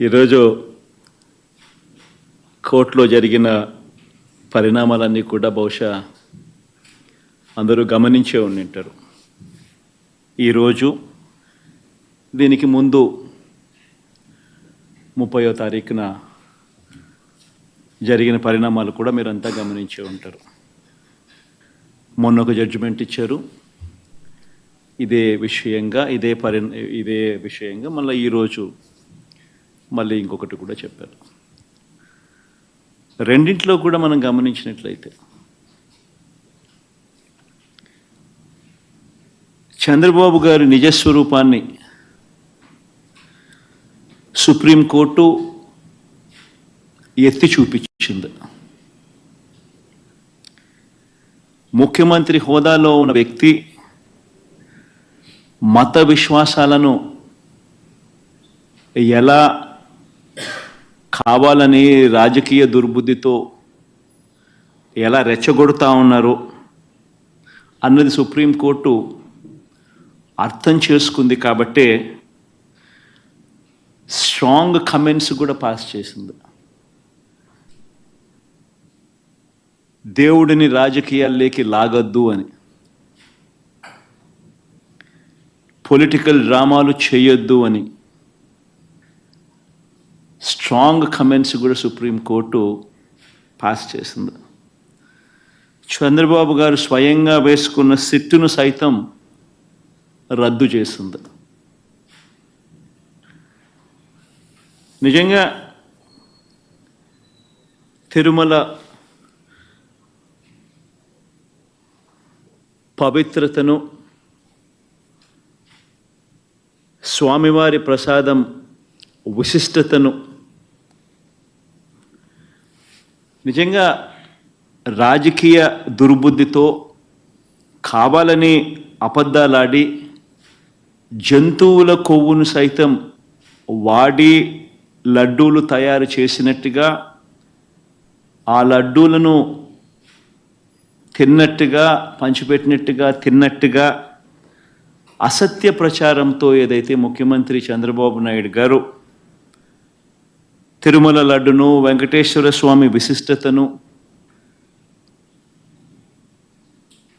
ఈరోజు కోర్టులో జరిగిన పరిణామాలన్నీ కూడా బహుశా అందరూ గమనించే ఉండింటారు. ఈరోజు దీనికి ముందు 30వ తారీఖున జరిగిన పరిణామాలు కూడా మీరంతా గమనించే ఉంటారు. మొన్న ఒక జడ్జిమెంట్ ఇచ్చారు. ఇదే విషయంగా మళ్ళీ ఈరోజు మళ్ళీ ఇంకొకటి కూడా చెప్పారు. రెండింటిలో కూడా మనం గమనించినట్లయితే చంద్రబాబు గారి నిజస్వరూపాన్ని సుప్రీంకోర్టు ఎత్తి చూపించింది. ముఖ్యమంత్రి హోదాలో ఉన్న వ్యక్తి మత విశ్వాసాలను ఎలా కావాలని రాజకీయ దుర్బుద్ధితో ఎలా రెచ్చగొడుతూ ఉన్నారు అన్నది సుప్రీంకోర్టు అర్థం చేసుకుంది. కాబట్టే స్ట్రాంగ్ కమెంట్స్ కూడా పాస్ చేసింది. దేవుడిని రాజకీయాల్లోకి లాగొద్దు అని, పొలిటికల్ డ్రామాలు చేయొద్దు అని స్ట్రాంగ్ కమెంట్స్ కూడా సుప్రీంకోర్టు పాస్ చేసింది. చంద్రబాబు గారు స్వయంగా వేసుకున్న సిట్టును సైతం రద్దు చేసింది. నిజంగా తిరుమల పవిత్రతను, స్వామివారి ప్రసాదం విశిష్టతను నిజంగా రాజకీయ దుర్బుద్ధితో కావాలని అబద్ధాలాడి జంతువుల కొవ్వును సైతం వాడి లడ్డూలు తయారు చేసినట్టుగా, ఆ లడ్డూలను తిన్నట్టుగా అసత్య ప్రచారంతో ఏదైతే ముఖ్యమంత్రి చంద్రబాబు నాయుడు గారు తిరుమల లడ్డును, వెంకటేశ్వర స్వామి విశిష్టతను,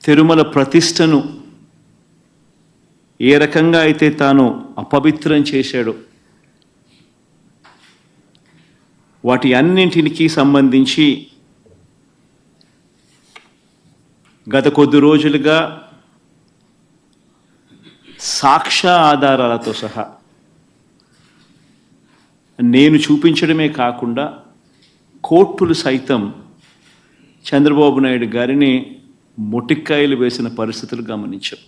తిరుమల ప్రతిష్టను ఏ రకంగా అయితే తాను అపవిత్రం చేశాడో వాటి అన్నింటికి సంబంధించి గత కొద్ది రోజులుగా సాక్ష్య ఆధారాలతో సహా నేను చూపించడమే కాకుండా కోర్టులు సైతం చంద్రబాబు నాయుడు గారిని మొటిక్కాయలు వేసిన పరిస్థితులు గమనించాం.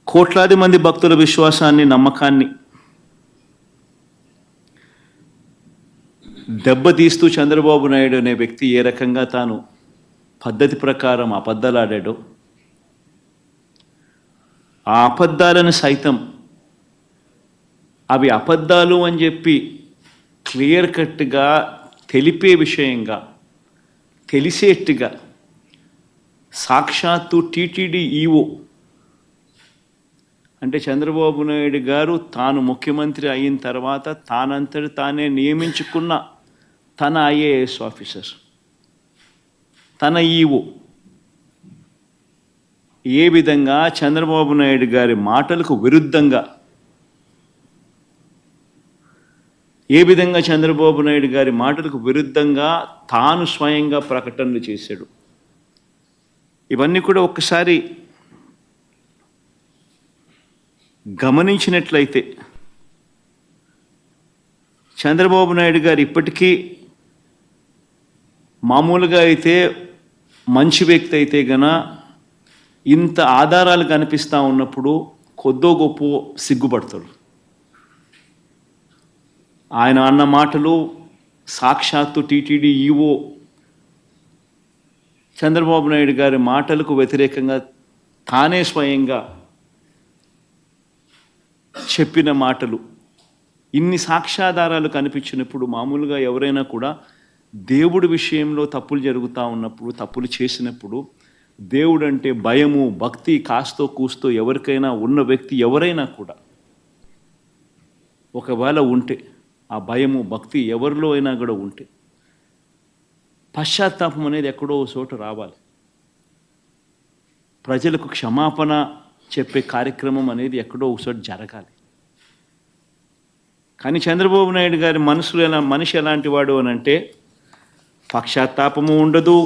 కోట్లాది మంది భక్తుల విశ్వాసాన్ని, నమ్మకాన్ని దెబ్బతీస్తూ చంద్రబాబు నాయుడు అనే వ్యక్తి ఏ రకంగా తాను పద్ధతి ప్రకారం అబద్ధాలాడాడో, ఆ అబద్ధాలను సైతం అవి అబద్ధాలు అని చెప్పి క్లియర్ కట్గా తెలిపే విషయంగా, తెలిసేట్టుగా సాక్షాత్తు టీటీడీ ఈఓ అంటే చంద్రబాబు నాయుడు గారు తాను ముఖ్యమంత్రి అయిన తర్వాత తానంతటి తానే నియమించుకున్న తన ఐఏఎస్ ఆఫీసర్, తన ఈఓ ఏ విధంగా చంద్రబాబు నాయుడు గారి మాటలకు విరుద్ధంగా, తాను స్వయంగా ప్రకటనలు చేశాడు. ఇవన్నీ కూడా ఒక్కసారి గమనించినట్లయితే చంద్రబాబు నాయుడు గారు ఇప్పటికీ మామూలుగా అయితే మంచి వ్యక్తి అయితే గన ఇంత ఆధారాలు కనిపిస్తూ ఉన్నప్పుడు కొద్దో గొప్ప సిగ్గుపడతాడు. ఆయన అన్న మాటలు సాక్షాత్తు టీటీడీ ఈఓ చంద్రబాబు నాయుడు గారి మాటలకు వ్యతిరేకంగా తానే స్వయంగా చెప్పిన మాటలు, ఇన్ని సాక్ష్యాధారాలు కనిపించినప్పుడు మామూలుగా ఎవరైనా కూడా దేవుడి విషయంలో తప్పులు జరుగుతూ ఉన్నప్పుడు, తప్పులు చేసినప్పుడు దేవుడంటే భయము భక్తి కాస్తో కూస్తో ఎవరికైనా ఉన్న వ్యక్తి ఎవరైనా కూడా ఒకవేళ ఉంటే, ఆ భయము భక్తి ఎవరిలో అయినా కూడా ఉంటే, పశ్చాత్తాపం అనేది ఎక్కడో చోట రావాలి. ప్రజలకు క్షమాపణ చెప్పే కార్యక్రమం అనేది ఎక్కడో ఒకచోట జరగాలి. కానీ చంద్రబాబు నాయుడు గారి మనిషి ఎలాంటి వాడు అని అంటే, పశ్చాత్తాపము ఉండదు,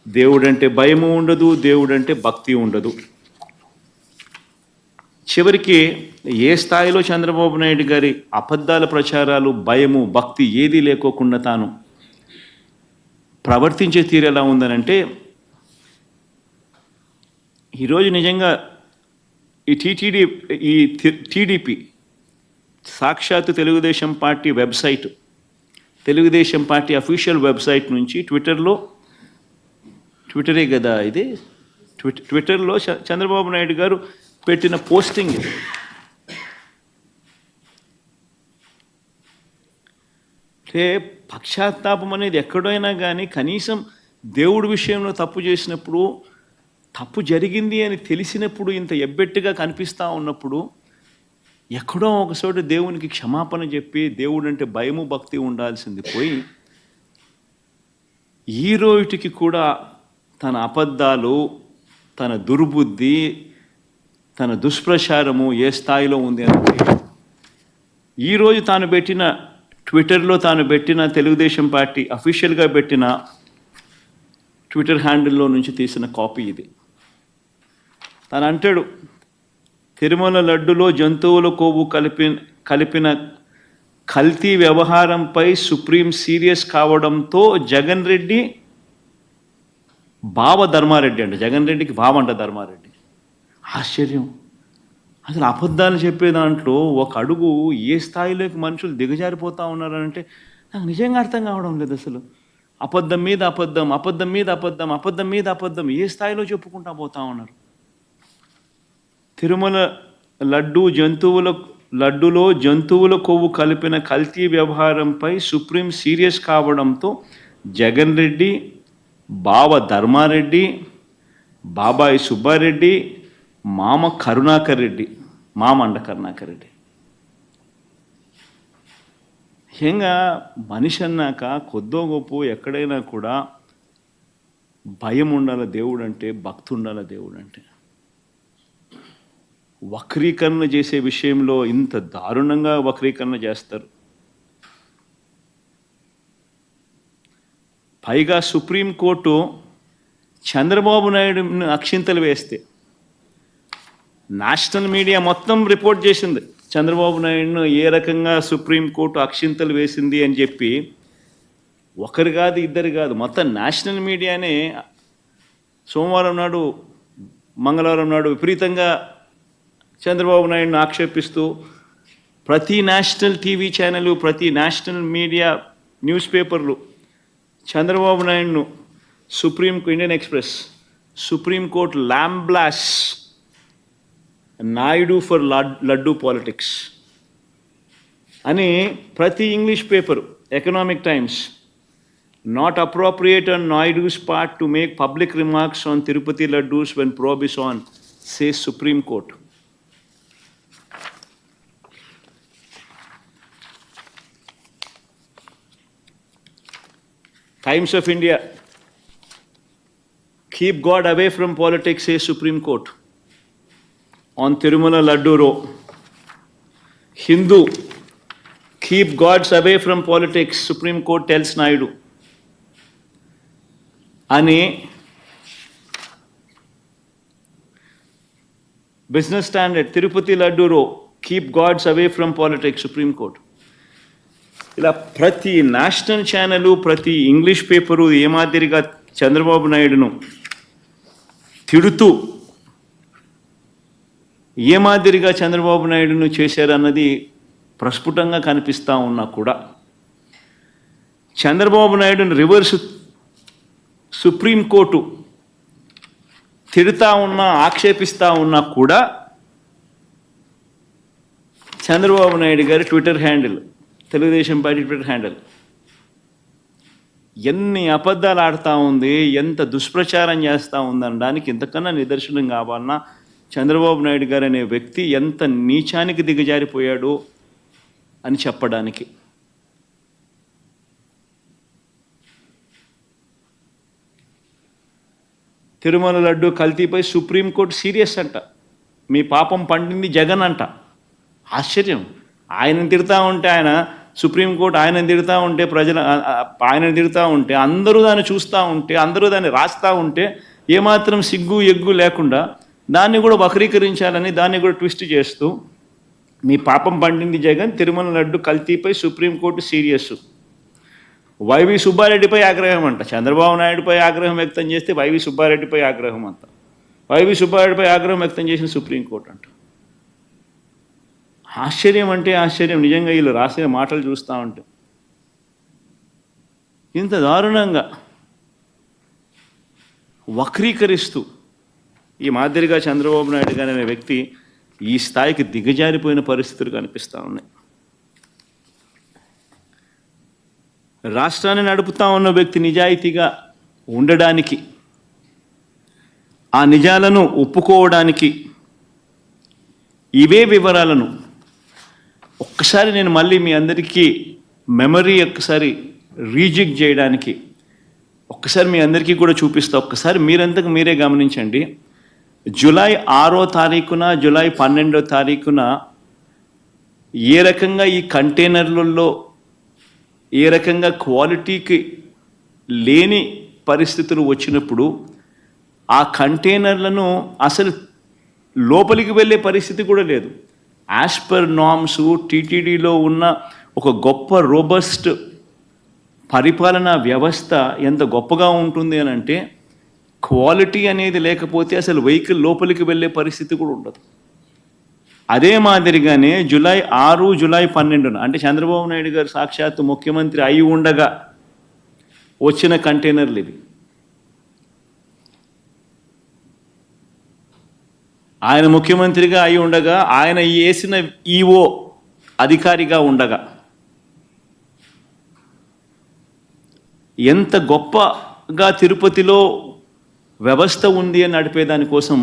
దేవుడంటే భయము ఉండదు, దేవుడంటే భక్తి ఉండదు. చివరికి ఏ స్థాయిలో చంద్రబాబు నాయుడు గారి అబద్ధాల ప్రచారాలు, భయము, భక్తి ఏదీ లేకోకుండా తాను ప్రవర్తించే తీరు ఎలా ఉందనంటే, ఈరోజు నిజంగా ఈ టీడీపీ సాక్షాత్తు Telugu Desam party website, Telugu Desam party official website నుంచి ట్విట్టరే కదా ఇది, ట్విట్టర్లో చంద్రబాబు నాయుడు గారు పెట్టిన పోస్టింగ్ ఇది. అంటే పశ్చాత్తాపం అనేది ఎక్కడైనా కానీ, కనీసం దేవుడి విషయంలో తప్పు చేసినప్పుడు, తప్పు జరిగింది అని తెలిసినప్పుడు, ఇంత ఎబ్బెట్టుగా కనిపిస్తూ ఉన్నప్పుడు, ఎక్కడో ఒకచోట దేవునికి క్షమాపణ చెప్పి, దేవుడు అంటే భయము భక్తి ఉండాల్సింది పోయి, ఈ రోజుకి కూడా తన అబద్ధాలు, తన దుర్బుద్ధి, తన దుష్ప్రచారము ఏ స్థాయిలో ఉంది అంటే, ఈరోజు తాను పెట్టిన ట్విట్టర్లో తాను పెట్టిన తెలుగుదేశం పార్టీ అఫీషియల్గా పెట్టిన ట్విట్టర్ హ్యాండిల్లో నుంచి తీసిన కాపీ ఇది. తను అంటాడు, తిరుమల లడ్డులో జంతువుల కొవ్వు కలిపిన కల్తీ వ్యవహారంపై సుప్రీం సీరియస్ కావడంతో జగన్ రెడ్డి బావ ధర్మారెడ్డి అంట, జగన్ రెడ్డికి బావ అంట ధర్మారెడ్డి. ఆశ్చర్యం. అసలు అబద్ధాలు చెప్పే దాంట్లో ఒక అడుగు ఏ స్థాయిలోకి మనుషులు దిగజారిపోతూ ఉన్నారంటే నాకు నిజంగా అర్థం కావడం లేదు. అసలు అబద్ధం మీద అబద్ధం, అబద్ధం మీద అబద్ధం, అబద్ధం మీద అబద్ధం ఏ స్థాయిలో చెప్పుకుంటా పోతా ఉన్నారు. తిరుమల లడ్డులో జంతువుల కొవ్వు కలిపిన కల్తీ వ్యవహారంపై సుప్రీం సీరియస్ కావడంతో జగన్ రెడ్డి, బావ ధర్మారెడ్డి, బాబాయి సుబ్బారెడ్డి, మామ కరుణాకర్ రెడ్డి, మామండ కరుణాకర్ రెడ్డి. ముఖ్యంగా మనిషి అన్నాక కొద్దో గొప్ప ఎక్కడైనా కూడా భయం ఉండాలి దేవుడు అంటే, భక్తి ఉండాలి దేవుడు అంటే. వక్రీకరణ చేసే విషయంలో ఇంత దారుణంగా వక్రీకరణ చేస్తారు. పైగా సుప్రీంకోర్టు చంద్రబాబు నాయుడుని అక్షింతలు వేస్తే నేషనల్ మీడియా మొత్తం రిపోర్ట్ చేసింది చంద్రబాబు నాయుడును ఏ రకంగా సుప్రీంకోర్టు అక్షింతలు వేసింది అని చెప్పి. ఒకరు కాదు, ఇద్దరు కాదు, మొత్తం నేషనల్ మీడియానే సోమవారం నాడు, మంగళవారం నాడు విపరీతంగా చంద్రబాబు నాయుడును ఆక్షేపిస్తూ ప్రతి నేషనల్ టీవీ ఛానల్, ప్రతి నేషనల్ మీడియా న్యూస్ పేపర్లు చంద్రబాబు నాయుడును Indian Express, supreme court lambasts Naidu for laddu politics అని ప్రతి English paper, Economic Times, not appropriate on Naidu's part to make public remarks on Tirupati laddus when probe is on, says Supreme Court. Times of India, keep God away from politics, says Supreme Court on Tirumala Laddu Row. Hindu, keep gods away from politics, Supreme Court tells Naidu. అని business standard, Tirupati laddu row, keep gods away from politics, supreme court. ఇలా ప్రతి national channel, ప్రతి English paper ఏ మాదిరిగా చంద్రబాబు నాయుడును తిడుతూ ఏ మాదిరిగా చంద్రబాబు నాయుడును చేశారన్నది ప్రస్ఫుటంగా కనిపిస్తూ ఉన్నా కూడా చంద్రబాబు నాయుడును రివర్స్ సుప్రీంకోర్టు తిడుతూ ఉన్నా, ఆక్షేపిస్తూ ఉన్నా కూడా చంద్రబాబు నాయుడు గారి Twitter handle, Telugu Desam party Twitter handle ఎన్ని అబద్ధాలు ఆడుతూ ఉంది, ఎంత దుష్ప్రచారం చేస్తూ ఉందనడానికి ఇంతకన్నా నిదర్శనం కావాలన్నా చంద్రబాబు నాయుడు గారు అనే వ్యక్తి ఎంత నీచానికి దిగజారిపోయాడో అని చెప్పడానికి. తిరుమల లడ్డు కల్తీపై సుప్రీంకోర్టు సీరియస్ అంట. మీ పాపం పండింది జగన్ అంట. ఆశ్చర్యం. ఆయనను తిడతా ఉంటే, ఆయన సుప్రీంకోర్టు ఆయనను తిడతా ఉంటే, ఆయనను తిడతా ఉంటే, అందరూ దాన్ని చూస్తూ ఉంటే, అందరూ దాన్ని రాస్తూ ఉంటే, ఏమాత్రం సిగ్గు ఎగ్గు లేకుండా దాన్ని కూడా వక్రీకరించాలని, దాన్ని కూడా ట్విస్ట్ చేస్తూ, మీ పాపం పండింది జగన్, తిరుమల లడ్డు కల్తీపై సుప్రీంకోర్టు సీరియస్. వైవి సుబ్బారెడ్డిపై ఆగ్రహం అంట. చంద్రబాబు నాయుడుపై ఆగ్రహం వ్యక్తం చేస్తే వైవి సుబ్బారెడ్డిపై ఆగ్రహం అంట. వైవి సుబ్బారెడ్డిపై ఆగ్రహం వ్యక్తం చేసిన సుప్రీంకోర్టు అంట. ఆశ్చర్యం అంటే ఆశ్చర్యం. నిజంగా వీళ్ళు రాసిన మాటలు చూస్తూ ఉంటే ఇంత దారుణంగా వక్రీకరిస్తూ ఈ మాదిరిగా చంద్రబాబు నాయుడు గారు అనే వ్యక్తి ఈ స్థాయికి దిగజారిపోయిన పరిస్థితులు కనిపిస్తూ ఉన్నాయి. రాష్ట్రాన్ని నడుపుతా ఉన్న వ్యక్తి నిజాయితీగా ఉండడానికి, ఆ నిజాలను ఒప్పుకోవడానికి, ఇవే వివరాలను ఒక్కసారి నేను మళ్ళీ మీ అందరికీ మెమరీ ఒక్కసారి రీజిక్ చేయడానికి ఒక్కసారి మీ అందరికీ కూడా చూపిస్తా. ఒక్కసారి మీరంతకు మీరే గమనించండి. జూలై 6వ తారీఖున, జూలై 12వ తారీఖున ఏ రకంగా ఈ కంటైనర్లలో ఏ రకంగా క్వాలిటీకి లేని పరిస్థితులు వచ్చినప్పుడు ఆ కంటైనర్లను అసలు లోపలికి వెళ్ళే పరిస్థితి కూడా లేదు. యాజ్ పర్ నార్మ్స్ టీటీడీలో ఉన్న ఒక గొప్ప రోబస్ట్ పరిపాలనా వ్యవస్థ ఎంత గొప్పగా ఉంటుంది అని అంటే, క్వాలిటీ అనేది లేకపోతే అసలు వెహికల్ లోపలికి వెళ్ళే పరిస్థితి కూడా ఉండదు. అదే మాదిరిగానే జూలై 6, జూలై 12 అంటే చంద్రబాబు నాయుడు గారు సాక్షాత్తు ముఖ్యమంత్రి అయి ఉండగా వచ్చిన కంటైనర్లు ఇవి. ఆయన ముఖ్యమంత్రిగా అయి ఉండగా, ఆయన వేసిన ఈఓ అధికారిగా ఉండగా ఎంత గొప్పగా తిరుపతిలో వ్యవస్థ ఉంది అని నడిపేదానికోసం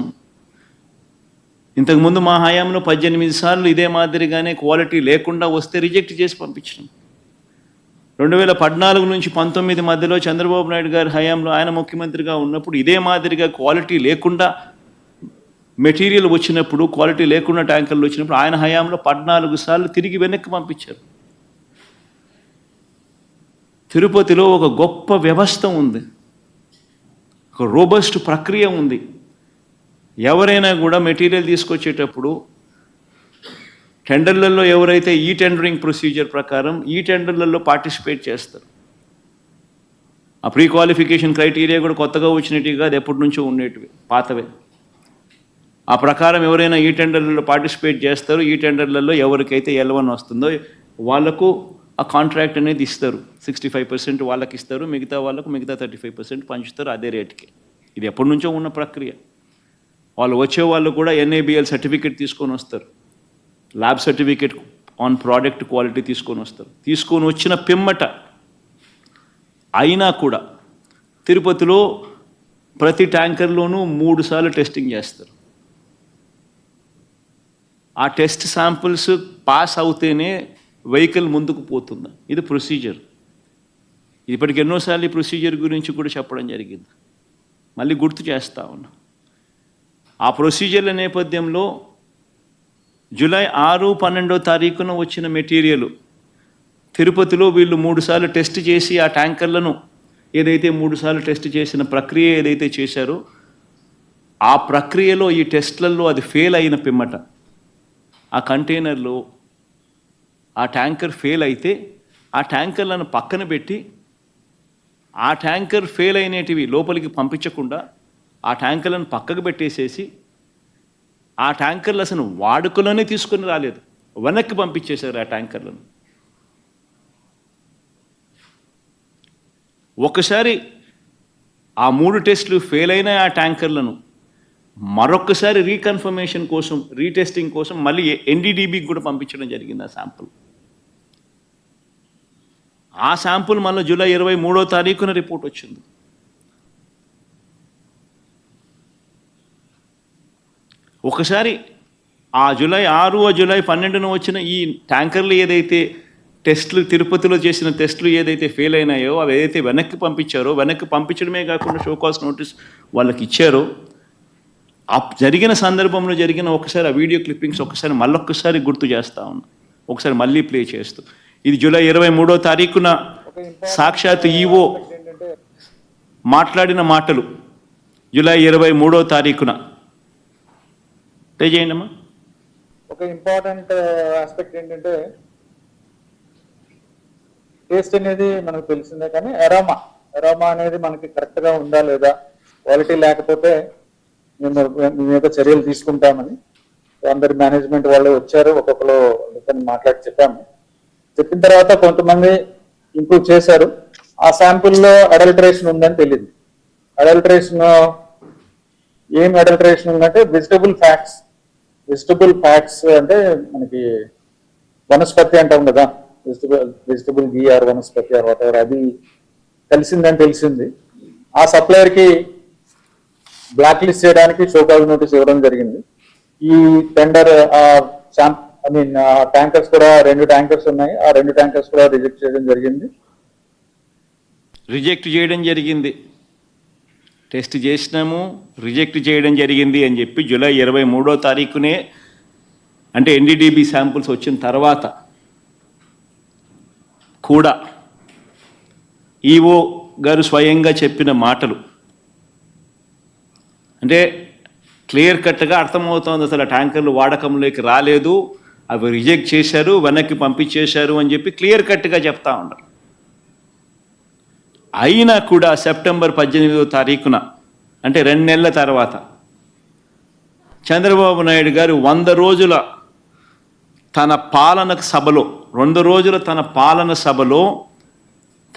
ఇంతకుముందు మా హయాంలో 18 సార్లు ఇదే మాదిరిగానే క్వాలిటీ లేకుండా వస్తే రిజెక్ట్ చేసి పంపించడం. 2014 నుంచి 19 మధ్యలో చంద్రబాబు నాయుడు గారి హయాంలో ఆయన ముఖ్యమంత్రిగా ఉన్నప్పుడు ఇదే మాదిరిగా క్వాలిటీ లేకుండా మెటీరియల్ వచ్చినప్పుడు, క్వాలిటీ లేకుండా ట్యాంకర్లు వచ్చినప్పుడు ఆయన హయాంలో 14 సార్లు తిరిగి వెనక్కి పంపించారు. తిరుపతిలో ఒక గొప్ప వ్యవస్థ ఉంది, ఒక రోబస్ట్ ప్రక్రియ ఉంది. ఎవరైనా కూడా మెటీరియల్ తీసుకొచ్చేటప్పుడు టెండర్లలో ఎవరైతే ఈ టెండరింగ్ ప్రొసీజర్ ప్రకారం ఈ టెండర్లలో పార్టిసిపేట్ చేస్తారు. ఆ ప్రీ క్వాలిఫికేషన్ క్రైటీరియా కూడా కొత్తగా వచ్చినట్టుగా కాదు, ఎప్పటి నుంచో ఉండేటివి, పాతవే. ఆ ప్రకారం ఎవరైనా ఈ టెండర్లలో పార్టిసిపేట్ చేస్తారు. ఈ టెండర్లలో ఎవరికైతే L1 వస్తుందో వాళ్లకు ఆ కాంట్రాక్ట్ అనేది ఇస్తారు. 65% వాళ్ళకి ఇస్తారు, మిగతా వాళ్ళకు మిగతా 35% పంచుతారు అదే రేటుకి. ఇది ఎప్పటి నుంచో ఉన్న ప్రక్రియ. వాళ్ళు వచ్చే వాళ్ళు కూడా NABL సర్టిఫికేట్ తీసుకొని వస్తారు, lab certificate on product quality తీసుకొని వస్తారు. తీసుకొని వచ్చిన పిమ్మట అయినా కూడా తిరుపతిలో ప్రతి ట్యాంకర్లోనూ 3 సార్లు టెస్టింగ్ చేస్తారు. ఆ టెస్ట్ శాంపుల్స్ పాస్ అవుతేనే వెహికల్ ముందుకు పోతుంది. ఇది ప్రొసీజర్. ఇప్పటికి ఎన్నోసార్లు ఈ ప్రొసీజర్ గురించి కూడా చెప్పడం జరిగింది, మళ్ళీ గుర్తు చేస్తా ఉన్నా. ఆ ప్రొసీజర్ల నేపథ్యంలో జూలై 6, 12వ తారీఖున వచ్చిన మెటీరియల్ తిరుపతిలో వీళ్ళు 3 సార్లు టెస్ట్ చేసి ఆ ట్యాంకర్లను ఏదైతే 3 సార్లు టెస్ట్ చేసిన ప్రక్రియ ఏదైతే చేశారో ఆ ప్రక్రియలో ఈ టెస్ట్లలో అది ఫెయిల్ అయిన పిమ్మట ఆ కంటైనర్లో ఆ ట్యాంకర్ ఫెయిల్ అయితే ఆ ట్యాంకర్లను పక్కన పెట్టి ఆ ట్యాంకర్ ఫెయిల్ అయినటివి లోపలికి పంపించకుండా ఆ ట్యాంకర్లను పక్కకు పెట్టేసేసి ఆ ట్యాంకర్లు అసలు వాడుకలోనే తీసుకొని రాలేదు, వెనక్కి పంపించేశారు ఆ ట్యాంకర్లను. ఒకసారి ఆ 3 టెస్టులు ఫెయిల్ అయిన ఆ ట్యాంకర్లను మరొకసారి రీకన్ఫర్మేషన్ కోసం, రీటెస్టింగ్ కోసం మళ్ళీ NDDBకి కూడా పంపించడం జరిగింది ఆ శాంపుల్. ఆ శాంపుల్ మళ్ళీ జూలై 23వ తారీఖున రిపోర్ట్ వచ్చింది. ఒకసారి ఆ జూలై 6, జూలై 12 వచ్చిన ఈ ట్యాంకర్లు ఏదైతే టెస్టులు తిరుపతిలో చేసిన టెస్టులు ఏదైతే ఫెయిల్ అయినాయో అవి ఏదైతే వెనక్కి పంపించారో, వెనక్కి పంపించడమే కాకుండా షోకాస్ నోటీస్ వాళ్ళకి ఇచ్చారో, ఆ జరిగిన సందర్భంలో జరిగిన ఒకసారి ఆ వీడియో క్లిప్పింగ్స్ ఒకసారి మళ్ళొక్కసారి గుర్తు చేస్తా ఉన్నా, ఒకసారి మళ్ళీ ప్లే చేస్తూ. ఇది జూలై 23వ తారీఖున సాక్షాత్ ఈవో మాట్లాడిన మాటలు. జూలై 23వ తారీఖున ప్లే చేయండి అమ్మా. ఒక ఇంపార్టెంట్ ఆస్పెక్ట్ ఏంటంటే టేస్ట్ అనేది మనకు తెలిసిందే, కానీ ఎరోమా అనేది మనకి కరెక్ట్ గా ఉందా లేదా, క్వాలిటీ లేకపోతే మేము మీద చర్యలు తీసుకుంటామని అందరి మేనేజ్మెంట్ వాళ్ళు వచ్చారు, ఒక్కొక్కరు మాట్లాడి చెప్పిన తర్వాత కొంతమంది ఇంప్రూవ్ చేశారు. ఆ శాంపుల్లో అడల్టరేషన్ ఉందని తెలియదు. అడల్టరేషన్ ఏం అడల్టరేషన్ ఉందంటే వెజిటబుల్ ఫ్యాట్స్ అంటే మనకి వనస్పతి అంటాం కదా, vegetable ghee or vanaspati or whatever, అది కలిసిందని తెలిసింది. ఆ సప్లయర్ కి బ్లాక్ లిస్ట్ చేయడానికి షోకాజ్ నోటీస్ ఇవ్వడం జరిగింది. ఈ టెండర్ ట్యాంకర్స్ కూడా 2 ట్యాంకర్స్ ఉన్నాయి, ఆ 2 ట్యాంకర్స్ కూడా రిజెక్ట్ చేయడం జరిగింది. టెస్ట్ చేసినాము, రిజెక్ట్ చేయడం జరిగింది అని చెప్పి జూలై 23వ తారీఖునే, అంటే ఎన్డీడీబీ శాంపుల్స్ వచ్చిన తర్వాత కూడా ఈఓ గారు స్వయంగా చెప్పిన మాటలు అంటే క్లియర్ కట్గా అర్థమవుతోంది. అసలు ట్యాంకర్లు వాడకంలోకి రాలేదు, అవి రిజెక్ట్ చేశారు, వెనక్కి పంపించేశారు అని చెప్పి క్లియర్ కట్గా చెప్తా ఉన్నారు. అయినా కూడా సెప్టెంబర్ 18వ తారీఖున, అంటే 2 నెలల తర్వాత, చంద్రబాబు నాయుడు గారు 100 రోజుల తన పాలన సభలో, 2 రోజుల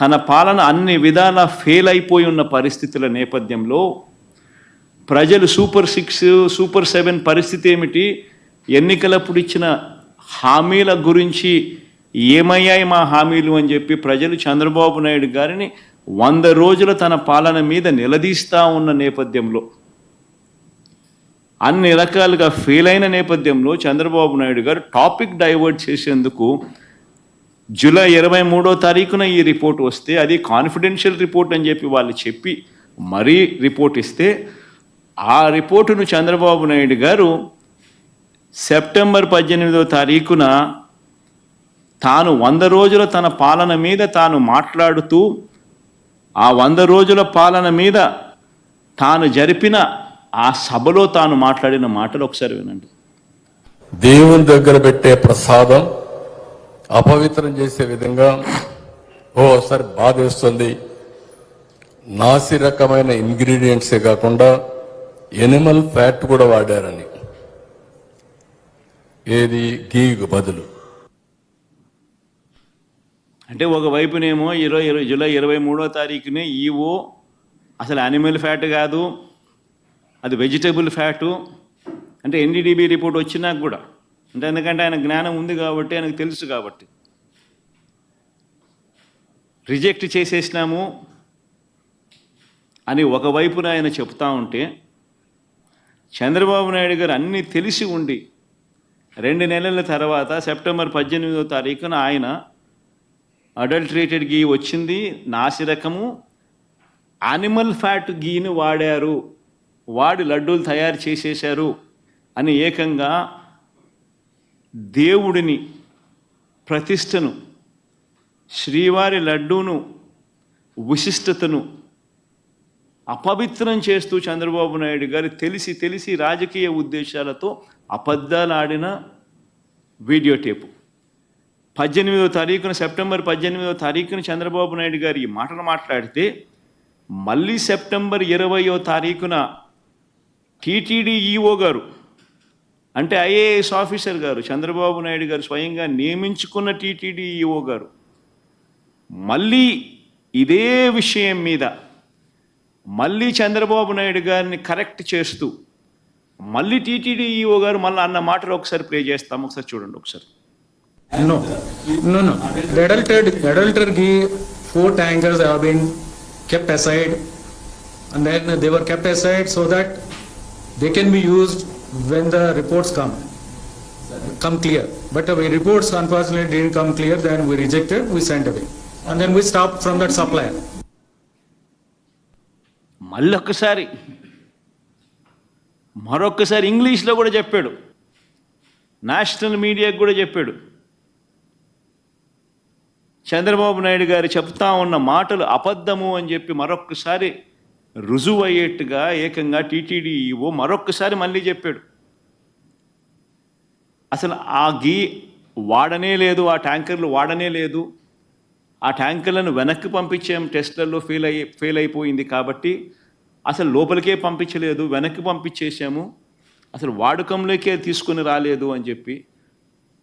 తన పాలన అన్ని విధాల ఫెయిల్ అయిపోయి ఉన్న పరిస్థితుల నేపథ్యంలో ప్రజలు సూపర్ 6, సూపర్ 7 పరిస్థితి ఏమిటి, ఎన్నికలప్పుడు ఇచ్చిన హామీల గురించి ఏమయ్యాయి మా హామీలు అని చెప్పి ప్రజలు చంద్రబాబు నాయుడు గారిని 100 రోజుల తన పాలన మీద నిలదీస్తూ ఉన్న నేపథ్యంలో, అన్ని రకాలుగా ఫెయిల్ అయిన నేపథ్యంలో చంద్రబాబు నాయుడు గారు టాపిక్ డైవర్ట్ చేసేందుకు జూలై 23వ తారీఖున ఈ రిపోర్ట్ వస్తే, అది కాన్ఫిడెన్షియల్ రిపోర్ట్ అని చెప్పి వాళ్ళు చెప్పి మరీ రిపోర్ట్ ఇస్తే, ఆ రిపోర్టును చంద్రబాబు నాయుడు గారు సెప్టెంబర్ 18వ తారీఖున తాను 100 రోజుల తన పాలన మీద తాను మాట్లాడుతూ, ఆ 100 రోజుల పాలన మీద తాను జరిపిన ఆ సభలో తాను మాట్లాడిన మాటలు ఒకసారి వినండి. దేవుని దగ్గర పెట్టే ప్రసాదం అపవిత్రం చేసే విధంగా ఓసారి బాధేస్తుంది. నాసి రకమైన ఇంగ్రీడియంట్సే కాకుండా ఎనిమల్ ఫ్యాట్ కూడా వాడారని, ఏది గీకు బదులు. అంటే ఒకవైపునేమో జూలై 23వ తారీఖునే ఈవో అసలు యానిమల్ ఫ్యాట్ కాదు, అది వెజిటబుల్ ఫ్యాటు అంటే ఎన్డీడీబీ రిపోర్ట్ వచ్చినాక కూడా, అంటే ఎందుకంటే ఆయన జ్ఞానం ఉంది కాబట్టి, ఆయనకు తెలుసు కాబట్టి, రిజెక్ట్ చేసేసినాము అని ఒకవైపున ఆయన చెప్తా ఉంటే, చంద్రబాబు నాయుడు గారు అన్నీ తెలిసి ఉండి 2 నెలల తర్వాత సెప్టెంబర్ 18వ తారీఖున ఆయన అడల్టరేటెడ్ గీ వచ్చింది, నాసిరకము యానిమల్ ఫ్యాట్ గీని వాడి లడ్డూలు తయారు చేసేశారు అని ఏకంగా దేవుడిని, ప్రతిష్టను, శ్రీవారి లడ్డూను, విశిష్టతను అపవిత్రం చేస్తూ చంద్రబాబు నాయుడు గారు తెలిసి రాజకీయ ఉద్దేశాలతో అబద్ధాలు ఆడిన వీడియో టేపు. 18వ తారీఖున, సెప్టెంబర్ 18వ తారీఖున చంద్రబాబు నాయుడు గారు ఈ మాటలు మాట్లాడితే, మళ్ళీ సెప్టెంబర్ 20వ తారీఖున టీటీడీ ఈఓ గారు, అంటే ఐఏఎస్ ఆఫీసర్ గారు, చంద్రబాబు నాయుడు గారు స్వయంగా నియమించుకున్న టీటీడీ ఈఓ గారు మళ్ళీ ఇదే విషయం మీద మళ్ళీ చంద్రబాబు నాయుడు గారిని కరెక్ట్ చేస్తూ మళ్ళీ టీటీడీ ఈఓ గారు మళ్ళీ అన్న మాటలు ఒకసారి ప్లే చేస్తాం, ఒకసారి చూడండి ఒకసారి. No. The adulterated ghee, 4 tankers have been kept aside, and then they were kept aside so that they can be used when the reports come. come clear. But our reports unfortunately didn't come clear, then we rejected, we sent away. And then we stopped from that supplier. మరొక్కసారి ఇంగ్లీష్లో కూడా చెప్పాడు, national మీడియాకు కూడా చెప్పాడు. చంద్రబాబు నాయుడు గారు చెప్తా ఉన్న మాటలు అబద్ధము అని చెప్పి మరొక్కసారి రుజువు అయ్యేట్టుగా ఏకంగా టీటీడీ ఈవో మరొక్కసారి మళ్ళీ చెప్పాడు. అసలు ఆ గీ వాడనే లేదు, ఆ ట్యాంకర్లు వాడనే లేదు, ఆ ట్యాంకర్లను వెనక్కి పంపించాం, టెస్ట్లలో ఫెయిల్ అయిపోయింది కాబట్టి అసలు లోపలికే పంపించలేదు, వెనక్కి పంపించేసాము, అసలు వాడకంలోకే తీసుకుని రాలేదు అని చెప్పి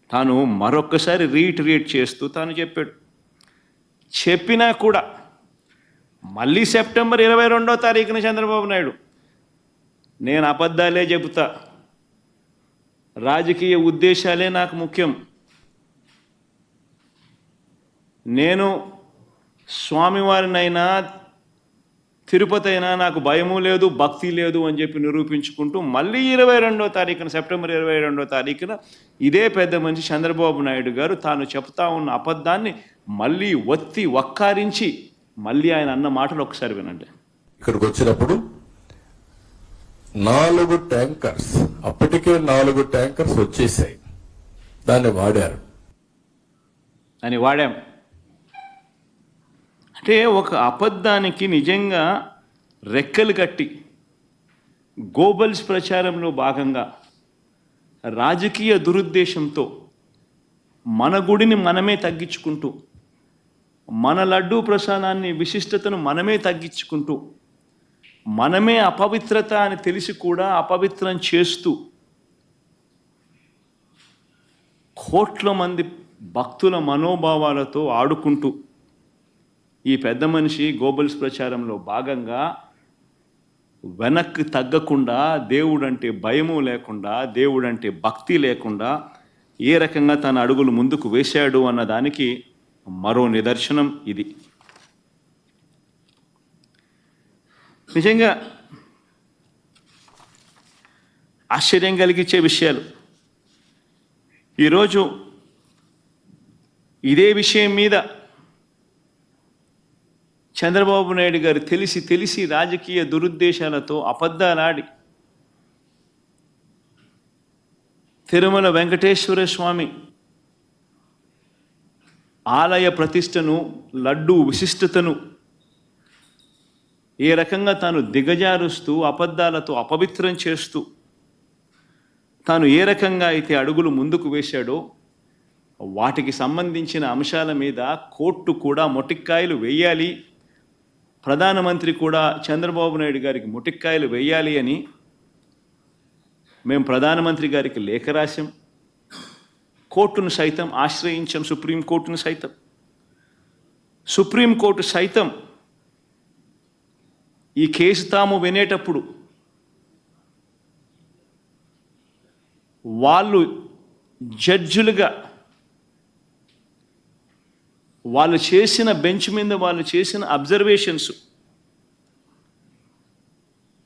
తాను మరొక్కసారి రీఇటరేట్ చేస్తూ తాను చెప్పాడు. చెప్పినా కూడా మళ్ళీ సెప్టెంబర్ 22వ తారీఖున చంద్రబాబు నాయుడు, నేను అబద్ధాలే చెబుతా, రాజకీయ ఉద్దేశాలే నాకు ముఖ్యం, నేను స్వామివారినైనా తిరుపతి అయినా నాకు భయము లేదు, భక్తి లేదు అని చెప్పి నిరూపించుకుంటూ మళ్ళీ 22వ తారీఖున, సెప్టెంబర్ 22వ తారీఖున ఇదే పెద్ద మనిషి చంద్రబాబు నాయుడు గారు తాను చెప్తా ఉన్న అబద్ధాన్ని మళ్ళీ వక్కారించి మళ్ళీ ఆయన అన్న మాటలు ఒకసారి వినండి. ఇక్కడికి వచ్చినప్పుడు 4 ట్యాంకర్స్, అప్పటికే 4 ట్యాంకర్స్ వచ్చేసాయి, దాన్ని వాడారు అని వాడాం. అంటే ఒక అబద్ధానికి నిజంగా రెక్కలు కట్టి గోబల్స్ ప్రచారంలో భాగంగా రాజకీయ దురుద్దేశంతో మన గుడిని మనమే తగ్గించుకుంటూ, మన లడ్డూ ప్రసాదాన్ని విశిష్టతను మనమే తగ్గించుకుంటూ, మనమే అపవిత్రత అని తెలిసి కూడా అపవిత్రం చేస్తూ కోట్ల మంది భక్తుల మనోభావాలతో ఆడుకుంటూ ఈ పెద్ద మనిషి గోబల్స్ ప్రచారంలో భాగంగా వెనక్కి తగ్గకుండా, దేవుడంటే భయము లేకుండా, దేవుడంటే భక్తి లేకుండా ఏ రకంగా తన అడుగులు ముందుకు వేశాడు అన్నదానికి మరో నిదర్శనం ఇది. నిజంగా ఆశ్చర్యం కలిగించే విషయాలు. ఈరోజు ఇదే విషయం మీద చంద్రబాబు నాయుడు గారు తెలిసి రాజకీయ దురుద్దేశాలతో అబద్ధాలాడి తిరుమల వెంకటేశ్వర స్వామి ఆలయ ప్రతిష్టను, లడ్డూ విశిష్టతను ఏ రకంగా తాను దిగజారుస్తూ అబద్ధాలతో అపవిత్రం చేస్తూ తాను ఏ రకంగా అయితే అడుగులు ముందుకు వేశాడో వాటికి సంబంధించిన అంశాల మీద కోర్టు కూడా మొటిక్కాయలు వేయాలి, ప్రధానమంత్రి కూడా చంద్రబాబు నాయుడు గారికి మొటిక్కాయలు వేయాలి అని మేము ప్రధానమంత్రి గారికి లేఖ రాశాం. కోర్టును సైతం ఆశ్రయించాం, సుప్రీంకోర్టును సైతం. సుప్రీంకోర్టు సైతం ఈ కేసు తాము వినేటప్పుడు వాళ్ళు జడ్జులుగా వాళ్ళు చేసిన బెంచ్ మీద వాళ్ళు చేసిన అబ్జర్వేషన్స్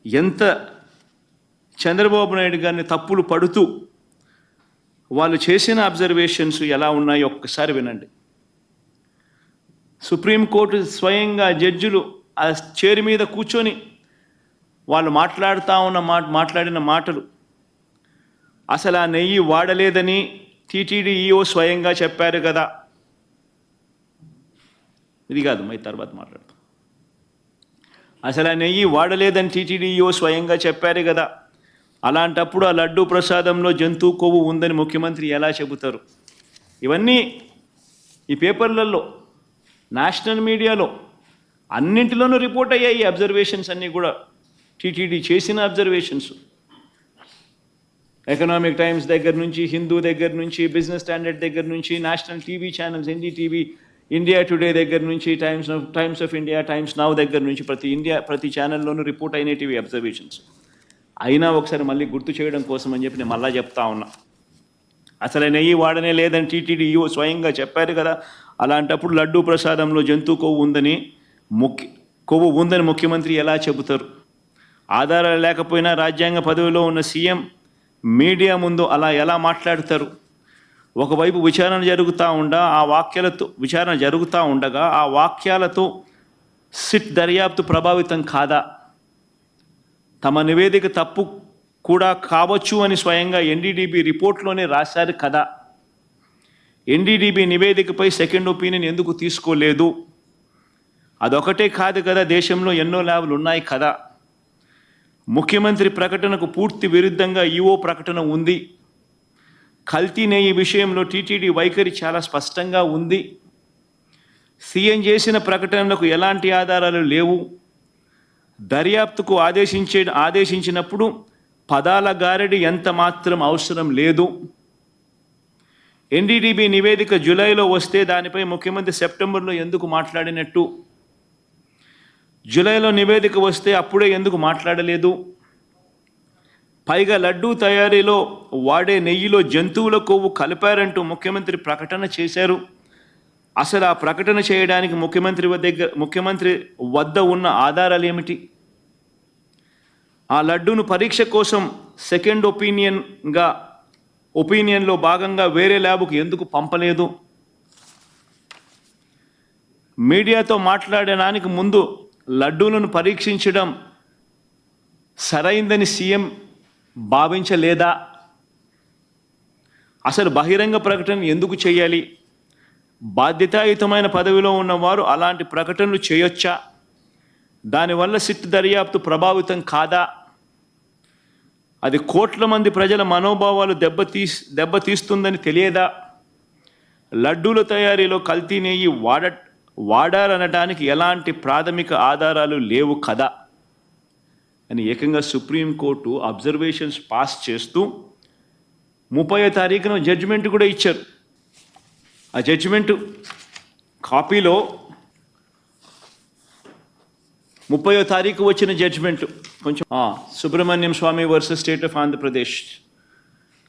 ఎంత చంద్రబాబు నాయుడు గారిని తప్పులు పడుతూ వాళ్ళు చేసిన అబ్జర్వేషన్స్ ఎలా ఉన్నాయో ఒక్కసారి వినండి. సుప్రీంకోర్టు స్వయంగా జడ్జిలు ఆ చైర్ మీద కూర్చొని వాళ్ళు మాట్లాడిన మాటలు, అసలు ఆ నెయ్యి వాడలేదని టీటీడీ ఈఓ స్వయంగా చెప్పారు కదా. ఇది కాదు, మై తర్వాత మాట్లాడతాం. అసలు ఆ నెయ్యి వాడలేదని టీటీడీ ఈఓ స్వయంగా చెప్పారు కదా, అలాంటప్పుడు ఆ లడ్డూ ప్రసాదంలో జంతువు కొవ్వు ఉందని ముఖ్యమంత్రి ఎలా చెబుతారు? ఇవన్నీ ఈ పేపర్లలో, నేషనల్ మీడియాలో అన్నింటిలోనూ రిపోర్ట్ అయ్యాయి. ఈ అబ్జర్వేషన్స్ అన్నీ కూడా టీటీడీ చేసిన అబ్జర్వేషన్స్. ఎకనామిక్ టైమ్స్ దగ్గర నుంచి, హిందూ దగ్గర నుంచి, బిజినెస్ స్టాండర్డ్ దగ్గర నుంచి, national TV channels, NDTV, India today దగ్గర నుంచి, times of India, times now దగ్గర నుంచి ప్రతి ఛానల్లోనూ రిపోర్ట్ అయినవి అబ్జర్వేషన్స్. అయినా ఒకసారి మళ్ళీ గుర్తు చేయడం కోసం అని చెప్పి నేను మళ్ళా చెప్తా ఉన్నా. అసలు నెయ్యి వాడనే లేదని టీటీడీ ఈఓ స్వయంగా చెప్పారు కదా, అలాంటప్పుడు లడ్డూ ప్రసాదంలో జంతువు కొవ్వు ఉందని ముఖ్యమంత్రి ఎలా చెబుతారు? ఆధారాలు లేకపోయినా రాజ్యాంగ పదవిలో ఉన్న సీఎం మీడియా ముందు అలా ఎలా మాట్లాడతారు? ఒకవైపు విచారణ జరుగుతూ ఉండగా ఆ వాక్యాలతో సిట్ దర్యాప్తు ప్రభావితం కాదా? తమ నివేదిక తప్పు కూడా కావచ్చు అని స్వయంగా ఎన్డీడీబీ రిపోర్ట్లోనే రాశారు కదా. ఎన్డీడీబీ నివేదికపై సెకండ్ ఒపీనియన్ ఎందుకు తీసుకోలేదు? అదొకటే కాదు కదా, దేశంలో ఎన్నో ల్యాబ్లు ఉన్నాయి కదా. ముఖ్యమంత్రి ప్రకటనకు పూర్తి విరుద్ధంగా ఈఓ ప్రకటన ఉంది. కల్తీ నెయ్యి విషయంలో టీటీడీ వైఖరి చాలా స్పష్టంగా ఉంది. సీఎం చేసిన ప్రకటనలకు ఎలాంటి ఆధారాలు లేవు. దర్యాప్తుకు ఆదేశించినప్పుడు పదాల గారడి ఎంత మాత్రం అవసరం లేదు. ఎన్డీడీబీ నివేదిక జూలైలో వస్తే దానిపై ముఖ్యమంత్రి సెప్టెంబర్లో ఎందుకు మాట్లాడినట్టు? జూలైలో నివేదిక వస్తే అప్పుడే ఎందుకు మాట్లాడలేదు? పైగా లడ్డూ తయారీలో వాడే నెయ్యిలో జంతువుల కొవ్వు కలిపారంటూ ముఖ్యమంత్రి ప్రకటన చేశారు. అసలు ఆ ప్రకటన చేయడానికి ముఖ్యమంత్రి వద్ద ఉన్న ఆధారాలు ఏమిటి? ఆ లడ్డూను పరీక్ష కోసం సెకండ్ ఒపీనియన్లో భాగంగా వేరే ల్యాబ్కు ఎందుకు పంపలేదు? మీడియాతో మాట్లాడడానికి ముందు లడ్డూలను పరీక్షించడం సరైందని సీఎం భావించలేదా? అసలు బహిరంగ ప్రకటన ఎందుకు చేయాలి? బాధ్యతాయుతమైన పదవిలో ఉన్నవారు అలాంటి ప్రకటనలు చేయొచ్చా? దానివల్ల సిట్ దర్యాప్తు ప్రభావితం కాదా? అది కోట్ల మంది ప్రజల మనోభావాలు దెబ్బతీస్తుందని తెలియదా? లడ్డూల తయారీలో కల్తీ నెయ్యి వాడారనడానికి ఎలాంటి ప్రాథమిక ఆధారాలు లేవు కదా అని ఏకంగా సుప్రీంకోర్టు అబ్జర్వేషన్స్ పాస్ చేస్తూ 30వ తారీఖున జడ్జిమెంట్ కూడా ఇచ్చారు. ఆ జడ్జిమెంట్ కాపీలో 30వ తారీఖు వచ్చిన జడ్జిమెంట్ కొంచెం సుబ్రహ్మణ్యం స్వామి వర్సెస్ స్టేట్ ఆఫ్ ఆంధ్రప్రదేశ్.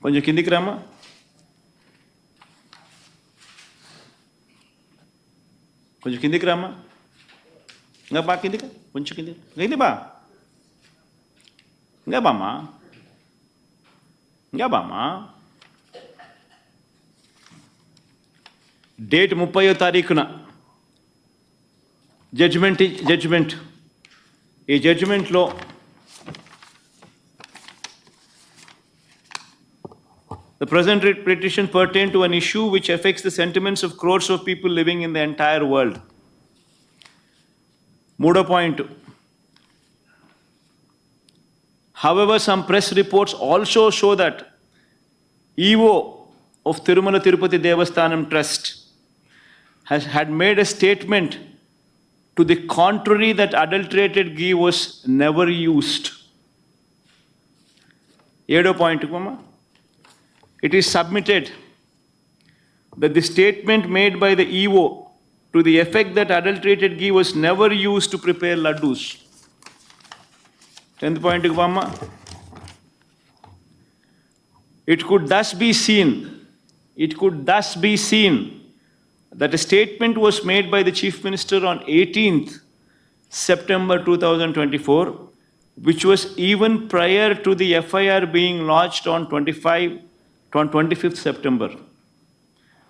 కొంచెం కిందికి రామా. కొంచెం కిందికి రామా. ఇంకా బా కిందికి, కొంచెం కిందికి, కింది బా, ఇంకా బామ్మా, ఇంకా బామ్మా. డేట్ 30వ తారీఖున జడ్జిమెంట్. ఈ జడ్జిమెంట్లో the present petition pertain to an issue which affects the sentiments of crores of people living in the entire world. Moodo point. However, some press reports also show that EO of Tirumala Tirupati Devasthanam Trust had made a statement to the contrary that adulterated ghee was never used. 7వ point kuma. It is submitted that the statement made by the EO to the effect that adulterated ghee was never used to prepare laddus. 10th point Vamma. It could thus be seen that a statement was made by the Chief Minister on 18th September 2024, which was even prior to the FIR being lodged on 25th September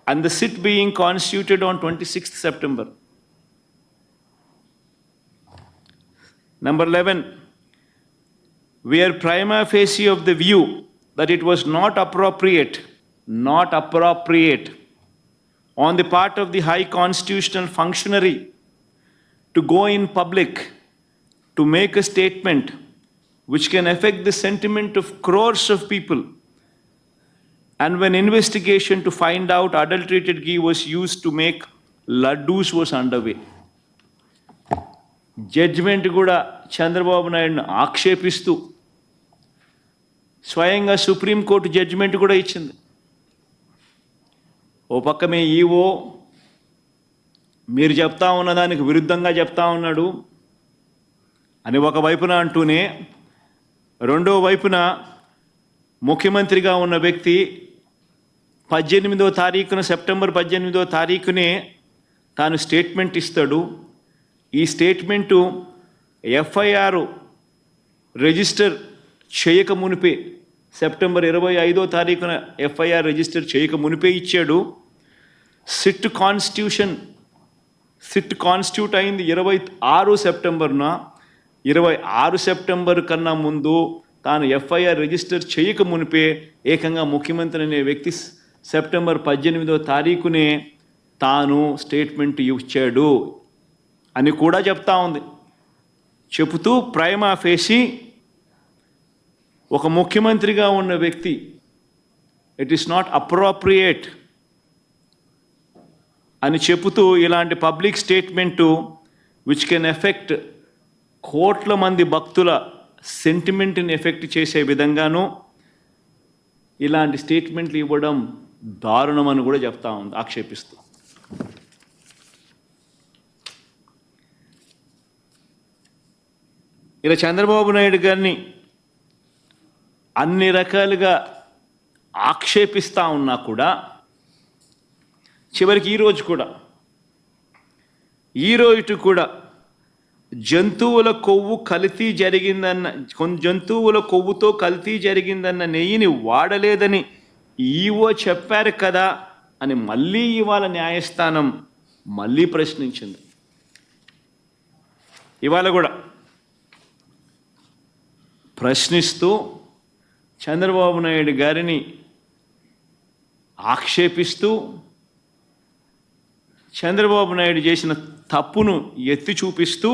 and the sit being constituted on 26th September. Number 11, we are prima facie of the view that it was not appropriate on the part of the high constitutional functionary to go in public to make a statement which can affect the sentiment of crores of people, and when investigation to find out adulterated ghee was used to make laddus was underway. Judgment kuda Chandrababu Naidu ఆక్షేపిస్తూ స్వయంగా supreme court judgement కూడా ఇచ్చింది. ఓ పక్క మీ EO మీరు చెప్తా ఉన్న దానికి విరుద్ధంగా చెప్తా ఉన్నాడు అని ఒక వైపున అంటూనే, రెండో వైపున ముఖ్యమంత్రిగా ఉన్న వ్యక్తి 18వ తారీఖున సెప్టెంబర్ 18వ తారీఖునే తాను స్టేట్మెంట్ ఇస్తాడు. ఈ స్టేట్మెంటు ఎఫ్ఐఆర్ రిజిస్టర్ చేయక మునిపే సెప్టెంబర్ 25వ తారీఖున ఎఫ్ఐఆర్ రిజిస్టర్ చేయక మునిపే ఇచ్చాడు. సిట్ కాన్స్టిట్యూట్ అయింది 26 సెప్టెంబర్న. 26 సెప్టెంబర్ కన్నా ముందు తాను ఎఫ్ఐఆర్ రిజిస్టర్ చేయక మునిపే ఏకంగా ముఖ్యమంత్రి అనే వ్యక్తి సెప్టెంబర్ 18వ తారీఖునే తాను స్టేట్మెంట్ ఇచ్చాడు అని కూడా చెప్తా ఉంది. చెబుతూ ప్రైమా ఫేసి ఒక ముఖ్యమంత్రిగా ఉన్న వ్యక్తి ఇట్ ఈస్ నాట్ అప్రోప్రియేట్ అని చెబుతూ ఇలాంటి public statement which can affect కోట్ల మంది భక్తుల సెంటిమెంట్ని ఎఫెక్ట్ చేసే విధంగానూ ఇలాంటి స్టేట్మెంట్లు ఇవ్వడం దారుణం అని కూడా చెప్తా ఉంది ఆక్షేపిస్తూ. ఇలా చంద్రబాబు నాయుడు గారిని అన్ని రకాలుగా ఆక్షేపిస్తూ ఉన్నా కూడా చివరికి ఈరోజు కూడా జంతువుల కొవ్వుతో కల్తీ జరిగిందన్న నెయ్యిని వాడలేదని ఈవో చెప్పారు కదా అని మళ్ళీ ఇవాళ న్యాయస్థానం మళ్ళీ ప్రశ్నించింది. ఇవాళ కూడా ప్రశ్నిస్తూ చంద్రబాబు నాయుడు గారిని ఆక్షేపిస్తూ చంద్రబాబు నాయుడు చేసిన తప్పును ఎత్తి చూపిస్తూ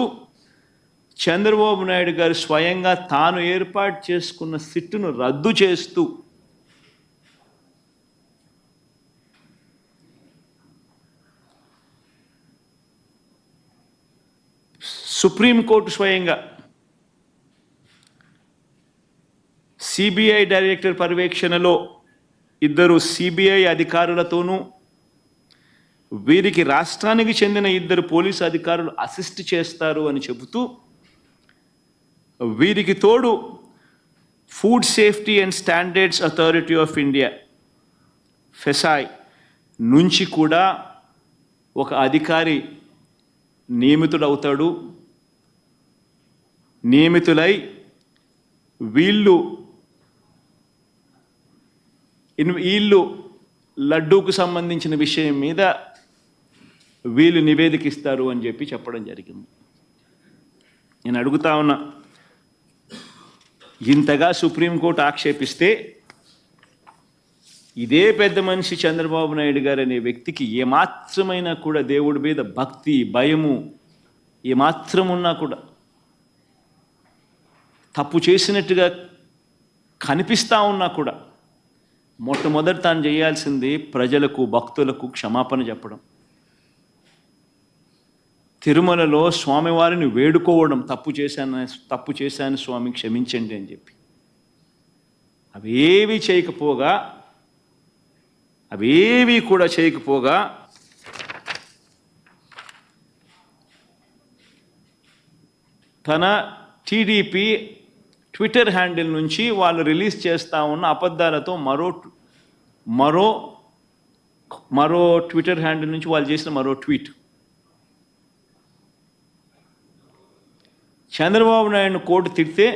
చంద్రబాబు నాయుడు గారు స్వయంగా తాను ఏర్పాటు చేసుకున్న సిట్టును రద్దు చేస్తూ సుప్రీంకోర్టు స్వయంగా సిబిఐ డైరెక్టర్ పర్యవేక్షణలో 2 సిబిఐ అధికారులతోనూ వీరికి రాష్ట్రానికి చెందిన 2 పోలీసు అధికారులు అసిస్ట్ చేస్తారు అని చెబుతూ వీరికి తోడు food safety and standards authority of India FSSAI నుంచి కూడా ఒక అధికారి నియమితులై వీళ్ళు లడ్డూకు సంబంధించిన విషయం మీద వీళ్ళు నివేదిక ఇస్తారు అని చెప్పడం జరిగింది. నేను అడుగుతా ఉన్నా, ఇంతగా సుప్రీంకోర్టు ఆక్షేపిస్తే ఇదే పెద్ద మనిషి చంద్రబాబు నాయుడు గారు అనే వ్యక్తికి ఏమాత్రమైనా కూడా దేవుడి మీద భక్తి భయము ఏమాత్రం ఉన్నా కూడా తప్పు చేసినట్టుగా కనిపిస్తూ ఉన్నా కూడా మొట్టమొదటి తాను చేయాల్సింది ప్రజలకు భక్తులకు క్షమాపణ చెప్పడం, తిరుమలలో స్వామివారిని వేడుకోవడం, తప్పు చేశాను స్వామి క్షమించండి అని చెప్పి. అవేవి కూడా చేయకపోగా తన టీడీపీ ట్విట్టర్ హ్యాండిల్ నుంచి వాళ్ళు రిలీజ్ చేస్తూ ఉన్న అబద్ధాలతో మరో ట్విట్టర్ హ్యాండిల్ నుంచి వాళ్ళు చేసిన మరో ట్వీట్, చంద్రబాబు నాయుడును కోర్టు తిడితే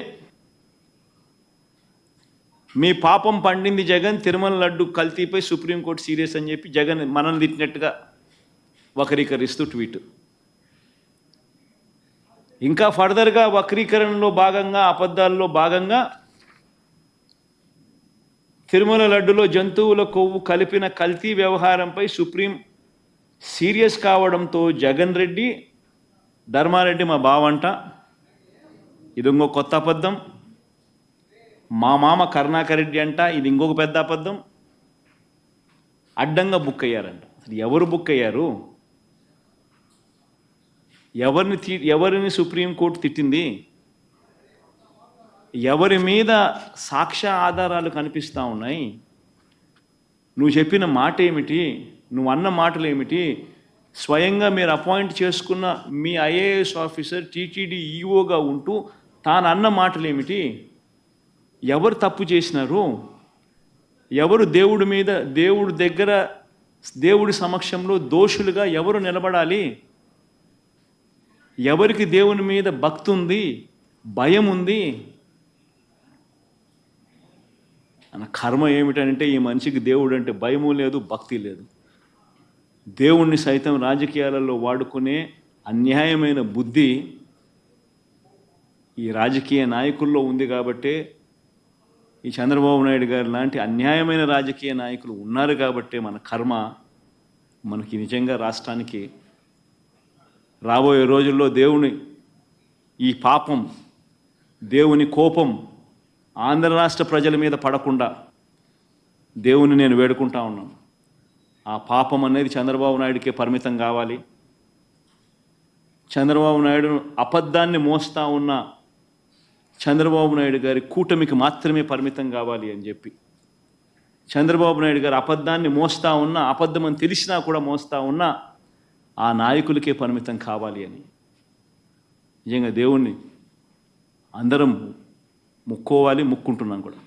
మీ పాపం పండింది జగన్, తిరుమల లడ్డు కల్తీపై సుప్రీంకోర్టు సీరియస్ అని చెప్పి జగన్ మనల్ని తిట్టినట్టుగా వక్రీకరిస్తూ ట్వీట్. ఇంకా ఫర్దర్గా వక్రీకరణలో భాగంగా అబద్ధాల్లో భాగంగా తిరుమల లడ్డులో జంతువుల కొవ్వు కలిపిన కల్తీ వ్యవహారంపై సుప్రీం సీరియస్ కావడంతో జగన్ రెడ్డి ధర్మారెడ్డి మా బావంట, ఇది ఇంకో కొత్త అబద్ధం, మా మామ కరుణాకర్ రెడ్డి అంట, ఇది ఇంకొక పెద్ద అబద్ధం, అడ్డంగా బుక్ అయ్యారంట. అసలు ఎవరు బుక్ అయ్యారు? ఎవరిని సుప్రీంకోర్టు తిట్టింది? ఎవరి మీద సాక్ష్య ఆధారాలు కనిపిస్తూ ఉన్నాయి? నువ్వు చెప్పిన మాట ఏమిటి? నువ్వు అన్న మాటలు ఏమిటి? స్వయంగా మీరు అపాయింట్ చేసుకున్న మీ ఐఏఎస్ ఆఫీసర్ టీటీడీ ఈఓగా ఉంటూ తాను అన్న మాటలు ఏమిటి? ఎవరు తప్పు చేసినారు? ఎవరు దేవుడి దగ్గర దేవుడి సమక్షంలో దోషులుగా ఎవరు నిలబడాలి? ఎవరికి దేవుని మీద భక్తి ఉంది, భయం ఉంది? మన కర్మ ఏమిటంటే ఈ మనిషికి దేవుడు అంటే భయము లేదు, భక్తి లేదు. దేవుణ్ణి సైతం రాజకీయాలలో వాడుకునే అన్యాయమైన బుద్ధి ఈ రాజకీయ నాయకుల్లో ఉంది. కాబట్టే ఈ చంద్రబాబు నాయుడు గారు లాంటి అన్యాయమైన రాజకీయ నాయకులు ఉన్నారు. కాబట్టే మన కర్మ మనకి నిజంగా రాష్ట్రానికి రాబోయే రోజుల్లో దేవుని ఈ పాపం, దేవుని కోపం ఆంధ్ర రాష్ట్ర ప్రజల మీద పడకుండా దేవుని నేను వేడుకుంటా ఉన్నాను. ఆ పాపం అనేది చంద్రబాబు నాయుడికే పరిమితం కావాలి. చంద్రబాబు నాయుడు అబద్ధాన్ని మోస్తా ఉన్న చంద్రబాబు నాయుడు గారి కూటమికి మాత్రమే పరిమితం కావాలి అని చెప్పి, చంద్రబాబు నాయుడు గారు అబద్ధాన్ని మోస్తా ఉన్నా, అబద్ధం అని తెలిసినా కూడా మోస్తా ఉన్నా ఆ నాయకులకే పరిమితం కావాలి అని నిజంగా దేవుణ్ణి అందరం ముక్కోవాలి, ముక్కుంటున్నాం కూడా.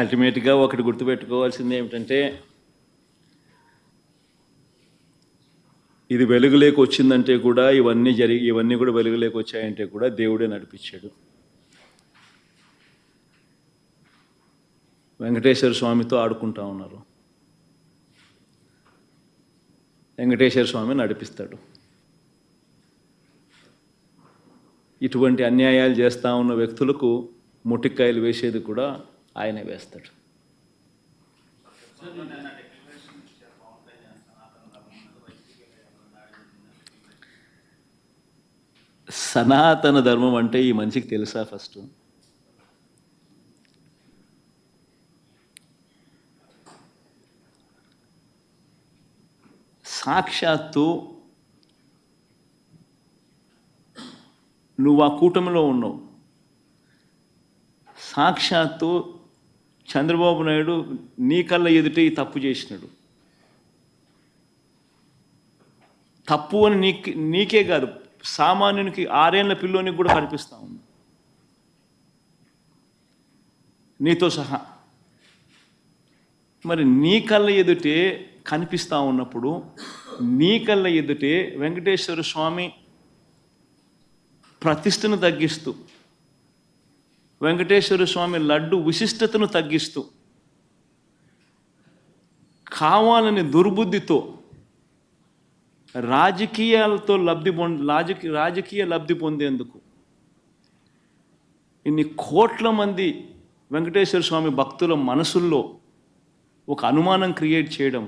అల్టిమేట్గా ఒకటి గుర్తుపెట్టుకోవాల్సింది ఏమిటంటే, ఇది వెలుగులోకి వచ్చిందంటే కూడా ఇవన్నీ కూడా వెలుగులోకి వచ్చాయంటే కూడా దేవుడే నడిపించాడు. వెంకటేశ్వర స్వామితో ఆడుకుంటా ఉన్నారు, వెంకటేశ్వర స్వామి నడిపిస్తాడు. ఇటువంటి అన్యాయాలు చేస్తూ ఉన్న వ్యక్తులకు ముటిక్కాయలు వేసేది కూడా ఆయనే వేస్తాడు. సనాతన ధర్మం అంటే ఈ మనిషికి తెలుసా? ఫస్ట్ సాక్షాత్తు నువ్వు ఆ కూటమిలో ఉన్నావు. సాక్షాత్తు చంద్రబాబు నాయుడు నీ కళ్ళ ఎదుటే ఈ తప్పు చేసినాడు. తప్పు అని నీకే కాదు, సామాన్యునికి 6 ఏళ్ల పిల్లోనికి కూడా కనిపిస్తూ ఉంది, నీతో సహా. మరి నీ కళ్ళ ఎదుటే కనిపిస్తూ ఉన్నప్పుడు, నీ కళ్ళ ఎదుటే వెంకటేశ్వర స్వామి ప్రతిష్టను తగ్గిస్తూ, వెంకటేశ్వర స్వామి లడ్డు విశిష్టతను తగ్గిస్తూ, కావాలని దుర్బుద్ధితో రాజకీయ లబ్ధి పొందేందుకు ఇన్ని కోట్ల మంది వెంకటేశ్వర స్వామి భక్తుల మనసుల్లో ఒక అనుమానం క్రియేట్ చేయడం,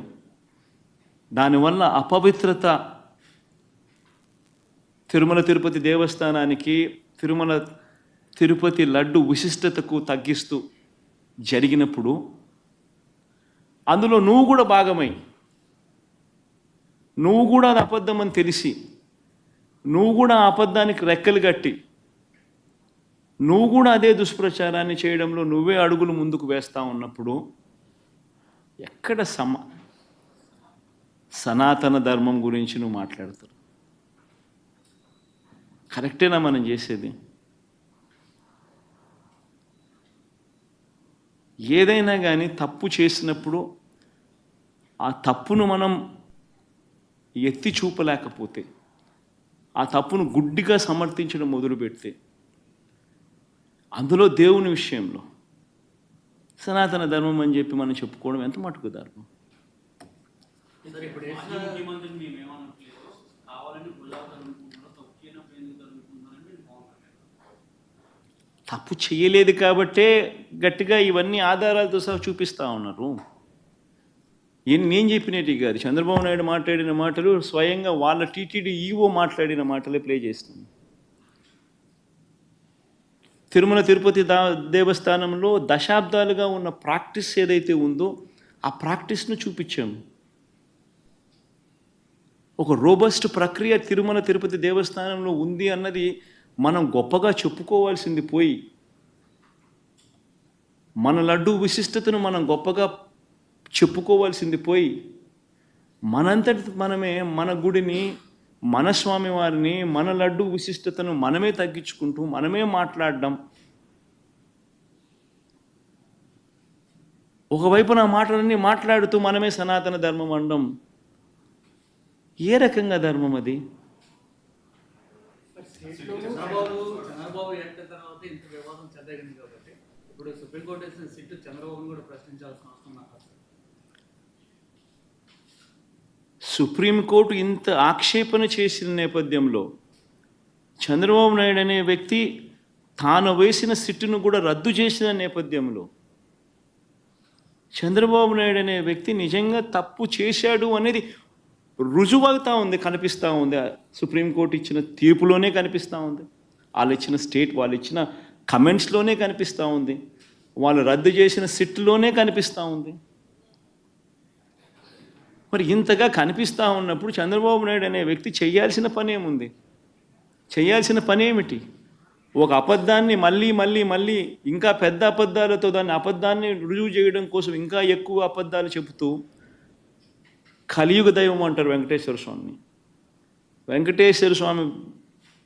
దానివల్ల అపవిత్రత తిరుమల తిరుపతి దేవస్థానానికి, తిరుపతి లడ్డు విశిష్టతకు తగ్గిస్తూ జరిగినప్పుడు, అందులో నువ్వు కూడా భాగమై, నువ్వు కూడా అది అబద్ధం అని తెలిసి, నువ్వు కూడా ఆ అబద్ధానికి రెక్కలు కట్టి, నువ్వు కూడా అదే దుష్ప్రచారాన్ని చేయడంలో నువ్వే అడుగులు ముందుకు వేస్తూ ఉన్నప్పుడు ఎక్కడ సనాతన ధర్మం గురించి నువ్వు మాట్లాడతారు? కరెక్టేనా మనం చేసేది? ఏదైనా కానీ తప్పు చేసినప్పుడు ఆ తప్పును మనం ఎత్తి చూపలేకపోతే, ఆ తప్పును గుడ్డిగా సమర్థించడం మొదలుపెడితే, అందులో దేవుని విషయంలో సనాతన ధర్మం అని చెప్పి మనం చెప్పుకోవడం ఎంత మటుకు ధర్మం? తప్పు చేయలేదు కాబట్టే గట్టిగా ఇవన్నీ ఆధారాలతో సహా చూపిస్తూ ఉన్నారు. నేను చెప్పినట్టు కాదు, చంద్రబాబు నాయుడు మాట్లాడిన మాటలు స్వయంగా వాళ్ళ టీటీడీ ఈవో మాట్లాడిన మాటలే ప్లే చేస్తుంది. తిరుమల తిరుపతి దేవస్థానంలో దశాబ్దాలుగా ఉన్న ప్రాక్టీస్ ఏదైతే ఉందో ఆ ప్రాక్టీస్ను చూపించాము. ఒక రోబస్ట్ ప్రక్రియ తిరుమల తిరుపతి దేవస్థానంలో ఉంది అన్నది మనం గొప్పగా చెప్పుకోవాల్సింది పోయి, మన లడ్డు విశిష్టతను మనం గొప్పగా చెప్పుకోవాల్సింది పోయి, మనంతటి మనమే మన గుడిని, మన స్వామివారిని, మన లడ్డు విశిష్టతను మనమే తగ్గించుకుంటూ మనమే మాట్లాడడం, ఒకవైపు నా మాటలన్నీ మాట్లాడుతూ మనమే సనాతన ధర్మం అనడం ఏ రకంగా ధర్మం అది? చంద్రబాబు ఎంటర్ తర్వాత ఇంత వివాదం చెద్దగింది కాబట్టి ఇప్పుడు సుప్రీంకోర్టు వేసిన సిట్టు చంద్రబాబును కూడా ప్రశ్నించాల్సిన అవసరం నాకు. సుప్రీంకోర్టు ఇంత ఆక్షేపణ చేసిన నేపథ్యంలో చంద్రబాబు నాయుడు అనే వ్యక్తి తాను వేసిన సిట్టును కూడా రద్దు చేసిన నేపథ్యంలో చంద్రబాబు నాయుడు అనే వ్యక్తి నిజంగా తప్పు చేశాడు అనేది రుజువవుతా ఉంది, కనిపిస్తూ ఉంది. సుప్రీంకోర్టు ఇచ్చిన తీర్పులోనే కనిపిస్తూ ఉంది, వాళ్ళు ఇచ్చిన కమెంట్స్లోనే కనిపిస్తూ ఉంది, వాళ్ళు రద్దు చేసిన సిట్టులోనే కనిపిస్తూ ఉంది. మరి ఇంతగా కనిపిస్తూ ఉన్నప్పుడు చంద్రబాబు నాయుడు అనే వ్యక్తి చేయాల్సిన పని ఏముంది? చేయాల్సిన పని ఏమిటి? ఒక అబద్ధాన్ని మళ్ళీ ఇంకా పెద్ద అబద్ధాలతో దాన్ని అబద్ధాన్ని రుజువు చేయడం కోసం ఇంకా ఎక్కువ అబద్ధాలు చెబుతూ కలియుగ దైవం అంటారు వెంకటేశ్వర స్వామిని. వెంకటేశ్వర స్వామి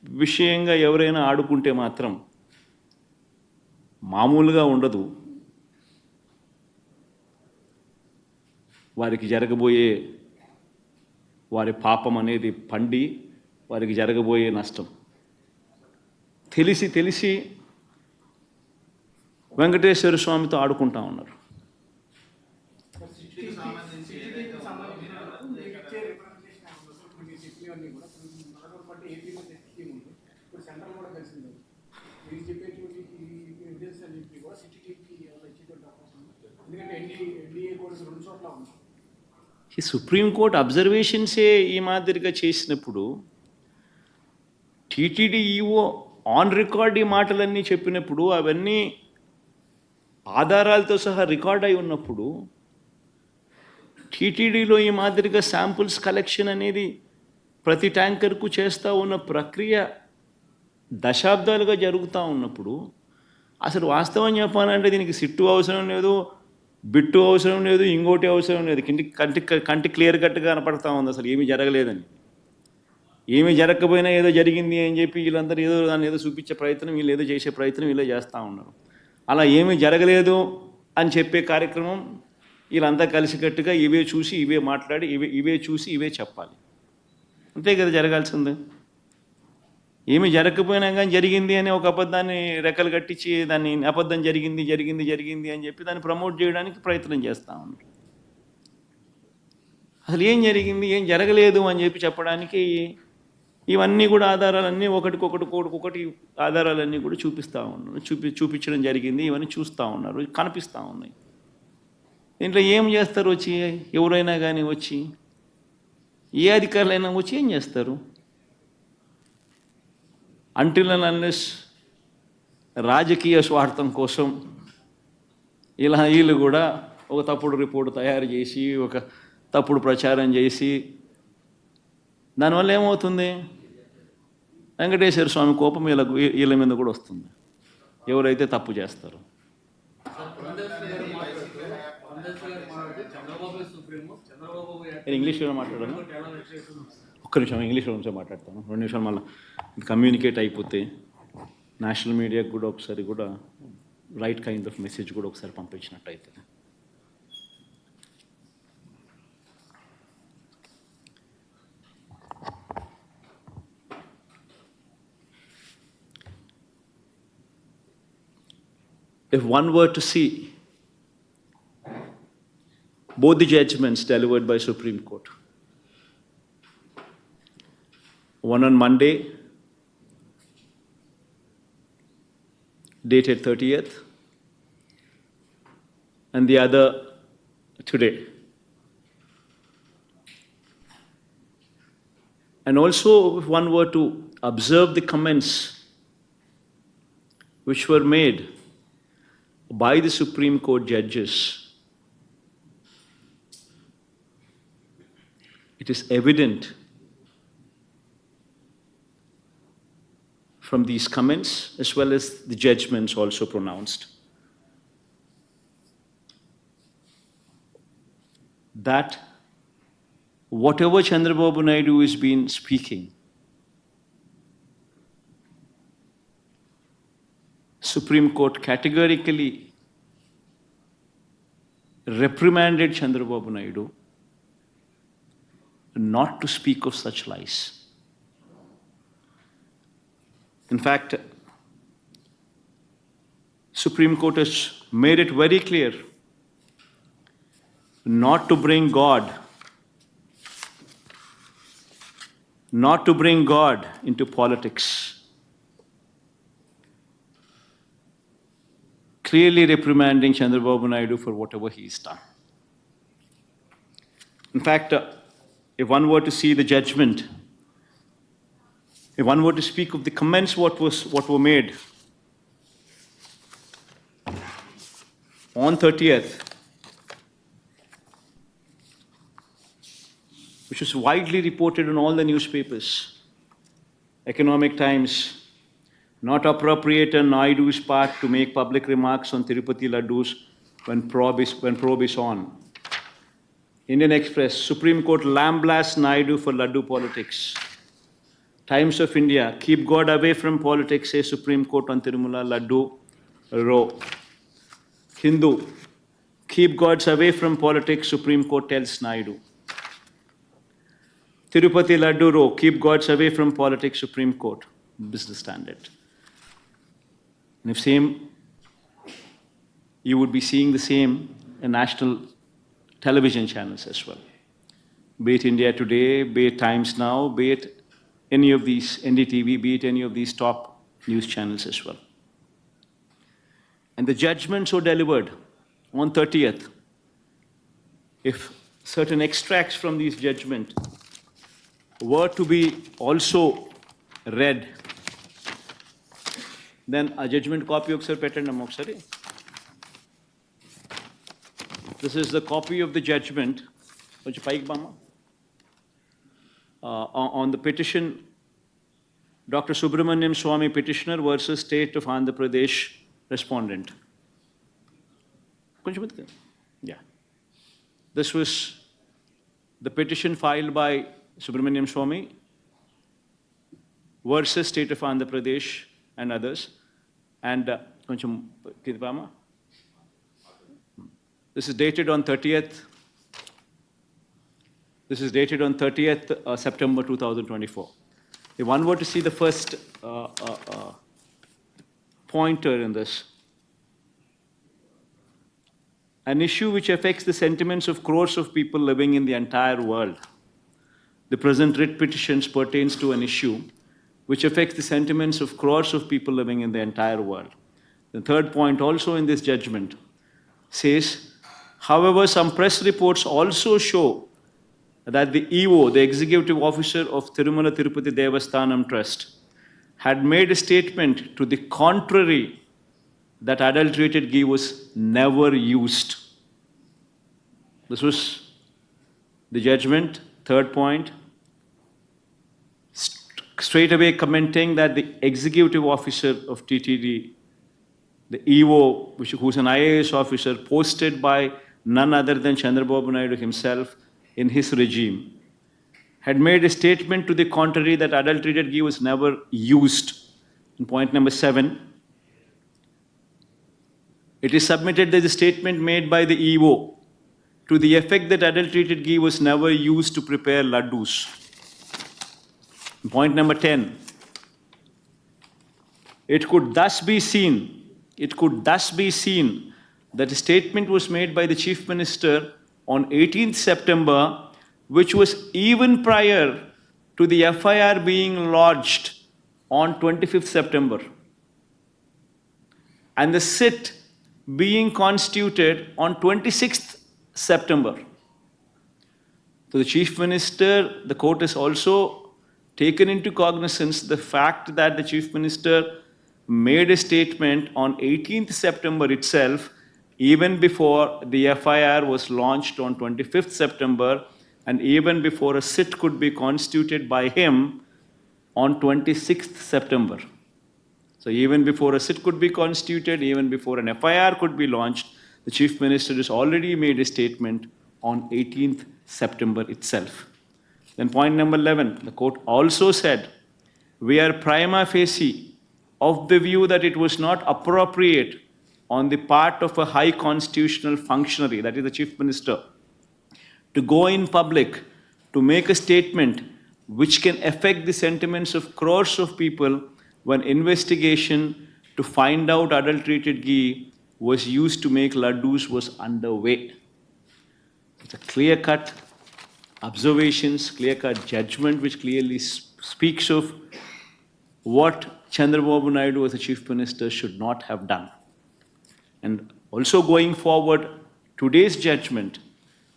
విషయంగా ఎవరైనా ఆడుకుంటే మాత్రం మామూలుగా ఉండదు. వారికి జరగబోయే వారి పాపం అనేది పండి వారికి జరగబోయే నష్టం తెలిసి వెంకటేశ్వర స్వామితో ఆడుకుంటా ఉన్నారు. ఈ సుప్రీంకోర్టు అబ్జర్వేషన్సే ఈ మాదిరిగా చేసినప్పుడు టీటీడీ ఈఓ ఆన్ రికార్డ్ ఈ మాటలన్నీ చెప్పినప్పుడు అవన్నీ ఆధారాలతో సహా రికార్డ్ అయి ఉన్నప్పుడు టీటీడీలో ఈ మాదిరిగా శాంపుల్స్ కలెక్షన్ అనేది ప్రతి ట్యాంకర్కు చేస్తూ ఉన్న ప్రక్రియ దశాబ్దాలుగా జరుగుతూ ఉన్నప్పుడు అసలు వాస్తవం చెప్పాలంటే దీనికి సిట్టు అవసరం లేదు, బిట్టు అవసరం లేదు, ఇంకోటి అవసరం లేదు. కంటి క్లియర్ కట్గా కనపడతా ఉంది అసలు ఏమీ జరగలేదని. ఏమీ జరగకపోయినా ఏదో జరిగింది అని చెప్పి వీళ్ళందరూ దాన్ని ఏదో చూపించే ప్రయత్నం, వీళ్ళు ఏదో చేసే ప్రయత్నం వీళ్ళే చేస్తూ ఉన్నారు. అలా ఏమీ జరగలేదు అని చెప్పే కార్యక్రమం వీళ్ళంతా కలిసికట్టుగా ఇవే చూసి ఇవే మాట్లాడి ఇవే చూసి ఇవే చెప్పాలి. అంతే కదా జరగాల్సింది. ఏమీ జరగకపోయినా కానీ జరిగింది అని ఒక అబద్ధాన్ని రెక్కలు కట్టించి దాన్ని అబద్ధం జరిగింది అని చెప్పి దాన్ని ప్రమోట్ చేయడానికి ప్రయత్నం చేస్తూ ఉన్నారు. అసలు ఏం జరిగింది, ఏం జరగలేదు అని చెప్పి చెప్పడానికి ఇవన్నీ కూడా ఆధారాలన్నీ ఒకటి ఆధారాలన్నీ కూడా చూపిస్తూ ఉన్నారు, చూపించడం జరిగింది. ఇవన్నీ చూస్తూ ఉన్నారు, కనిపిస్తూ ఉన్నాయి. దీంట్లో ఏం చేస్తారు వచ్చి ఎవరైనా కానీ వచ్చి ఏ అధికారులైనా వచ్చి ఏం చేస్తారు? అంటిల్ అండ్ అన్లెస్ రాజకీయ స్వార్థం కోసం వీళ్ళు కూడా ఒక తప్పుడు రిపోర్ట్ తయారు చేసి ఒక తప్పుడు ప్రచారం చేసి దానివల్ల ఏమవుతుంది? వెంకటేశ్వర స్వామి కోపం వీళ్ళ మీద కూడా వస్తుంది, ఎవరైతే తప్పు చేస్తారో. నేను ఇంగ్లీష్లో మాట్లాడాను, ఒక్క నిమిషం ఇంగ్లీష్లో నుంచో మాట్లాడతాను, 2 నిమిషాలు మళ్ళీ కమ్యూనికేట్ అయిపోతే నేషనల్ మీడియాకి కూడా ఒకసారి కూడా రైట్ కైండ్ ఆఫ్ మెసేజ్ కూడా ఒకసారి పంపించినట్టు అవుతుంది. If one were to see both the judgments delivered by Supreme Court, one on Monday, dated 30th, and the other today. And also, if one were to observe the comments which were made by the Supreme Court judges, it is evident from these comments as well as the judgments also pronounced that whatever Chandrababu Naidu has been speaking, Supreme Court categorically reprimanded Chandrababu Naidu not to speak of such lies. In fact, Supreme Court has made it very clear not to bring God into politics. Clearly reprimanding Chandrababu Naidu for whatever he's done. In fact, if one were to see the judgment, if one were to speak of the comments what were made on 30th, which was widely reported in all the newspapers, Economic Times, not appropriate on Naidu's part to make public remarks on Tirupati Laddus when probe is on. Indian Express, Supreme Court lambasts Naidu for Laddu politics. Times of India, keep God away from politics, says Supreme Court on Tirumala Laddu Row. Hindu, keep gods away from politics, Supreme Court tells Naidu. Tirupati Laddu Row, keep gods away from politics, Supreme Court, Business Standard. And if same, you would be seeing the same in national television channels as well. Be it India Today, be it Times Now, be it any of these, NDTV, be it any of these top news channels as well. And the judgments were delivered on 30th. If certain extracts from these judgments were to be also read, then a judgment copy ఒకసారి పెట్టండి అమ్మ ఒకసారి. This is the copy of the judgment. కొంచెం పైకి బామ్మ. On the petition, Dr. Subramaniam Swamy petitioner versus State of Andhra Pradesh respondent. కొంచెం ఎత్తుకు. Yeah. This was the petition filed by Subramaniam Swamy versus State of Andhra Pradesh and others. And కొంచెం కింద బామ్మ. This is dated on 30th. This is dated on 30th September 2024. If one were to see the first pointer in this, an issue which affects the sentiments of crores of people living in the entire world. The present writ petitions pertains to an issue which affects the sentiments of crores of people living in the entire world. The third point also in this judgment says, however, some press reports also show that the EO, the executive officer of Tirumala Tirupati Devasthanam Trust, had made a statement to the contrary that adulterated ghee was never used. This was the judgment, third point. Straight away commenting that the executive officer of TTD, the EO, who's an IAS officer, posted by none other than Chandrababu Naidu himself in his regime, had made a statement to the contrary that adulterated ghee was never used. In point number 7, it is submitted that the statement made by the EO to the effect that adulterated ghee was never used to prepare laddus. In point number 10, it could thus be seen that a statement was made by the Chief Minister on 18th September, which was even prior to the FIR being lodged on 25th September, and the sit being constituted on 26th September. So the Chief Minister, the court has also taken into cognizance the fact that the Chief Minister made a statement on 18th September itself, even before the FIR was launched on 25th September, and even before a sit could be constituted by him on 26th September. So even before a sit could be constituted, even before an FIR could be launched, the Chief Minister has already made a statement on 18th September itself. Then point number 11, the court also said, we are prima facie of the view that it was not appropriate on the part of a high constitutional functionary, that is the Chief Minister, to go in public to make a statement which can affect the sentiments of crores of people when investigation to find out adulterated ghee was used to make laddus was underway. It's a clear-cut observations, clear-cut judgment which clearly speaks of what Chandrababu Naidu as a Chief Minister should not have done. And also going forward, today's judgment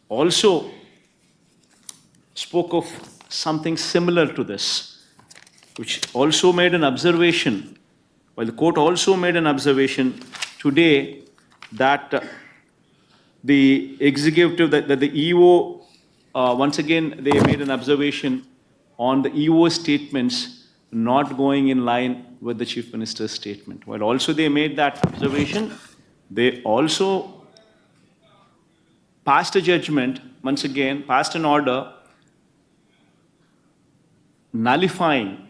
also spoke of something similar to this, which also made an observation, while the court also made an observation today that the executive, that the EO, once again, they made an observation on the EO statements not going in line with the Chief Minister's statement. While also they made that observation, they also passed a judgment, once again, passed an order nullifying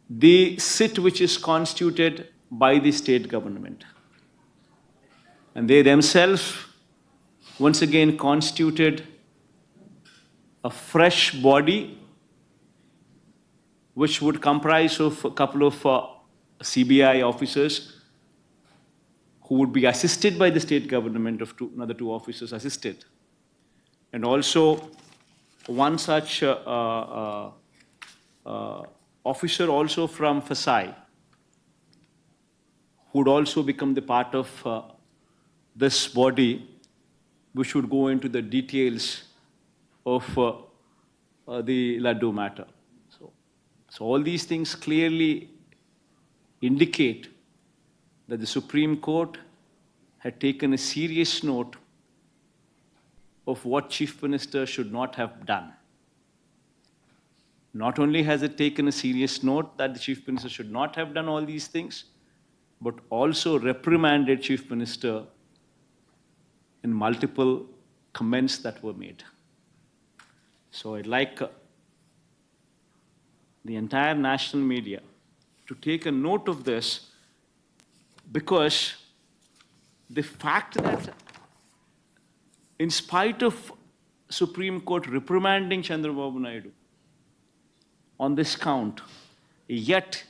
the sit which is constituted by the state government. And they themselves, once again, constituted a fresh body which would comprise of a couple of CBI officers who would be assisted by the state government of another two officers assisted. And also one such officer also from FSI who would also become the part of this body which would go into the details of the Laddu matter. So all these things clearly indicate that the Supreme Court had taken a serious note of what Chief Minister should not have done. Not only has it taken a serious note that the Chief Minister should not have done all these things, but also reprimanded Chief Minister in multiple comments that were made. So I'd like the entire national media to take a note of this, because the fact that in spite of Supreme Court reprimanding Chandrababu Naidu on this count, yet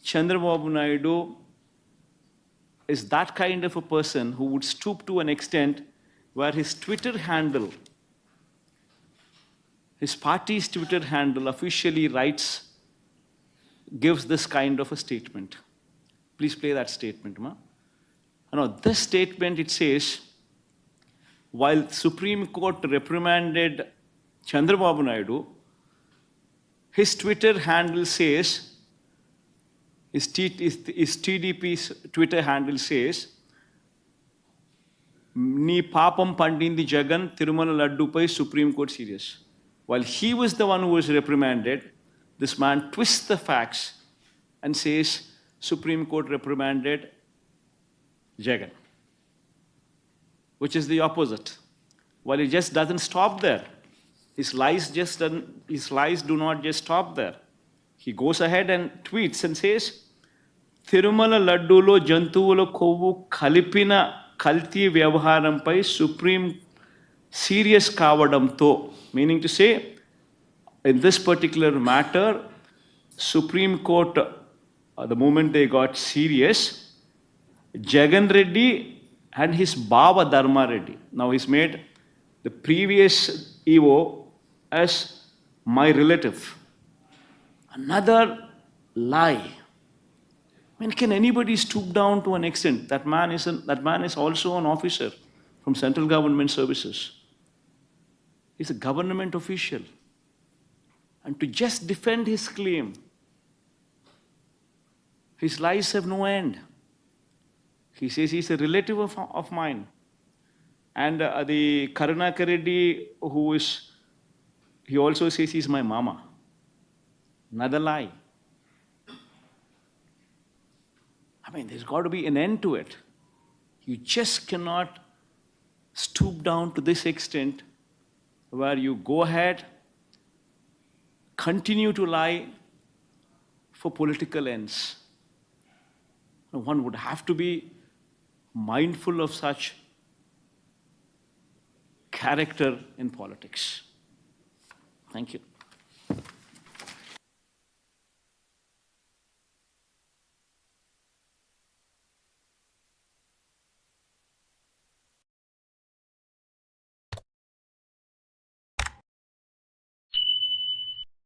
Chandrababu Naidu is that kind of a person who would stoop to an extent where his Twitter handle, his party's Twitter handle officially gives this kind of a statement. Please play that statement, ma. Now, this statement, it says, while Supreme Court reprimanded Chandrababu Naidu, his Twitter handle says, his TDP's Twitter handle says, "Ni papam pandindi Jagan Tirumala Laddu pai Supreme Court serious." While he was the one who was reprimanded, this man twists the facts and says Supreme Court reprimanded Jagan, which is the opposite. While it just doesn't stop there. His lies do not just stop there. He goes ahead and tweets and says, "Tirumala Laddulo Jantuvulo Kovu Kalipina Kalti Vyavaharampai Supreme serious kavadamto," meaning to say, in this particular matter, Supreme Court, the moment they got serious, Jagan Reddy and his Baba Dharma Reddy. Now he's made the previous EO as my relative. Another lie. I mean, can anybody stoop down to an extent? That man is also an officer from central government services. He's a government official. And to just defend his claim, his lies have no end. He says he's a relative of mine. And the Karunakar Reddy, he also says he's my mama. Another lie. I mean, there's got to be an end to it. You just cannot stoop down to this extent where you go ahead, continue to lie for political ends. one would have to be mindful of such character in politics. Thank you.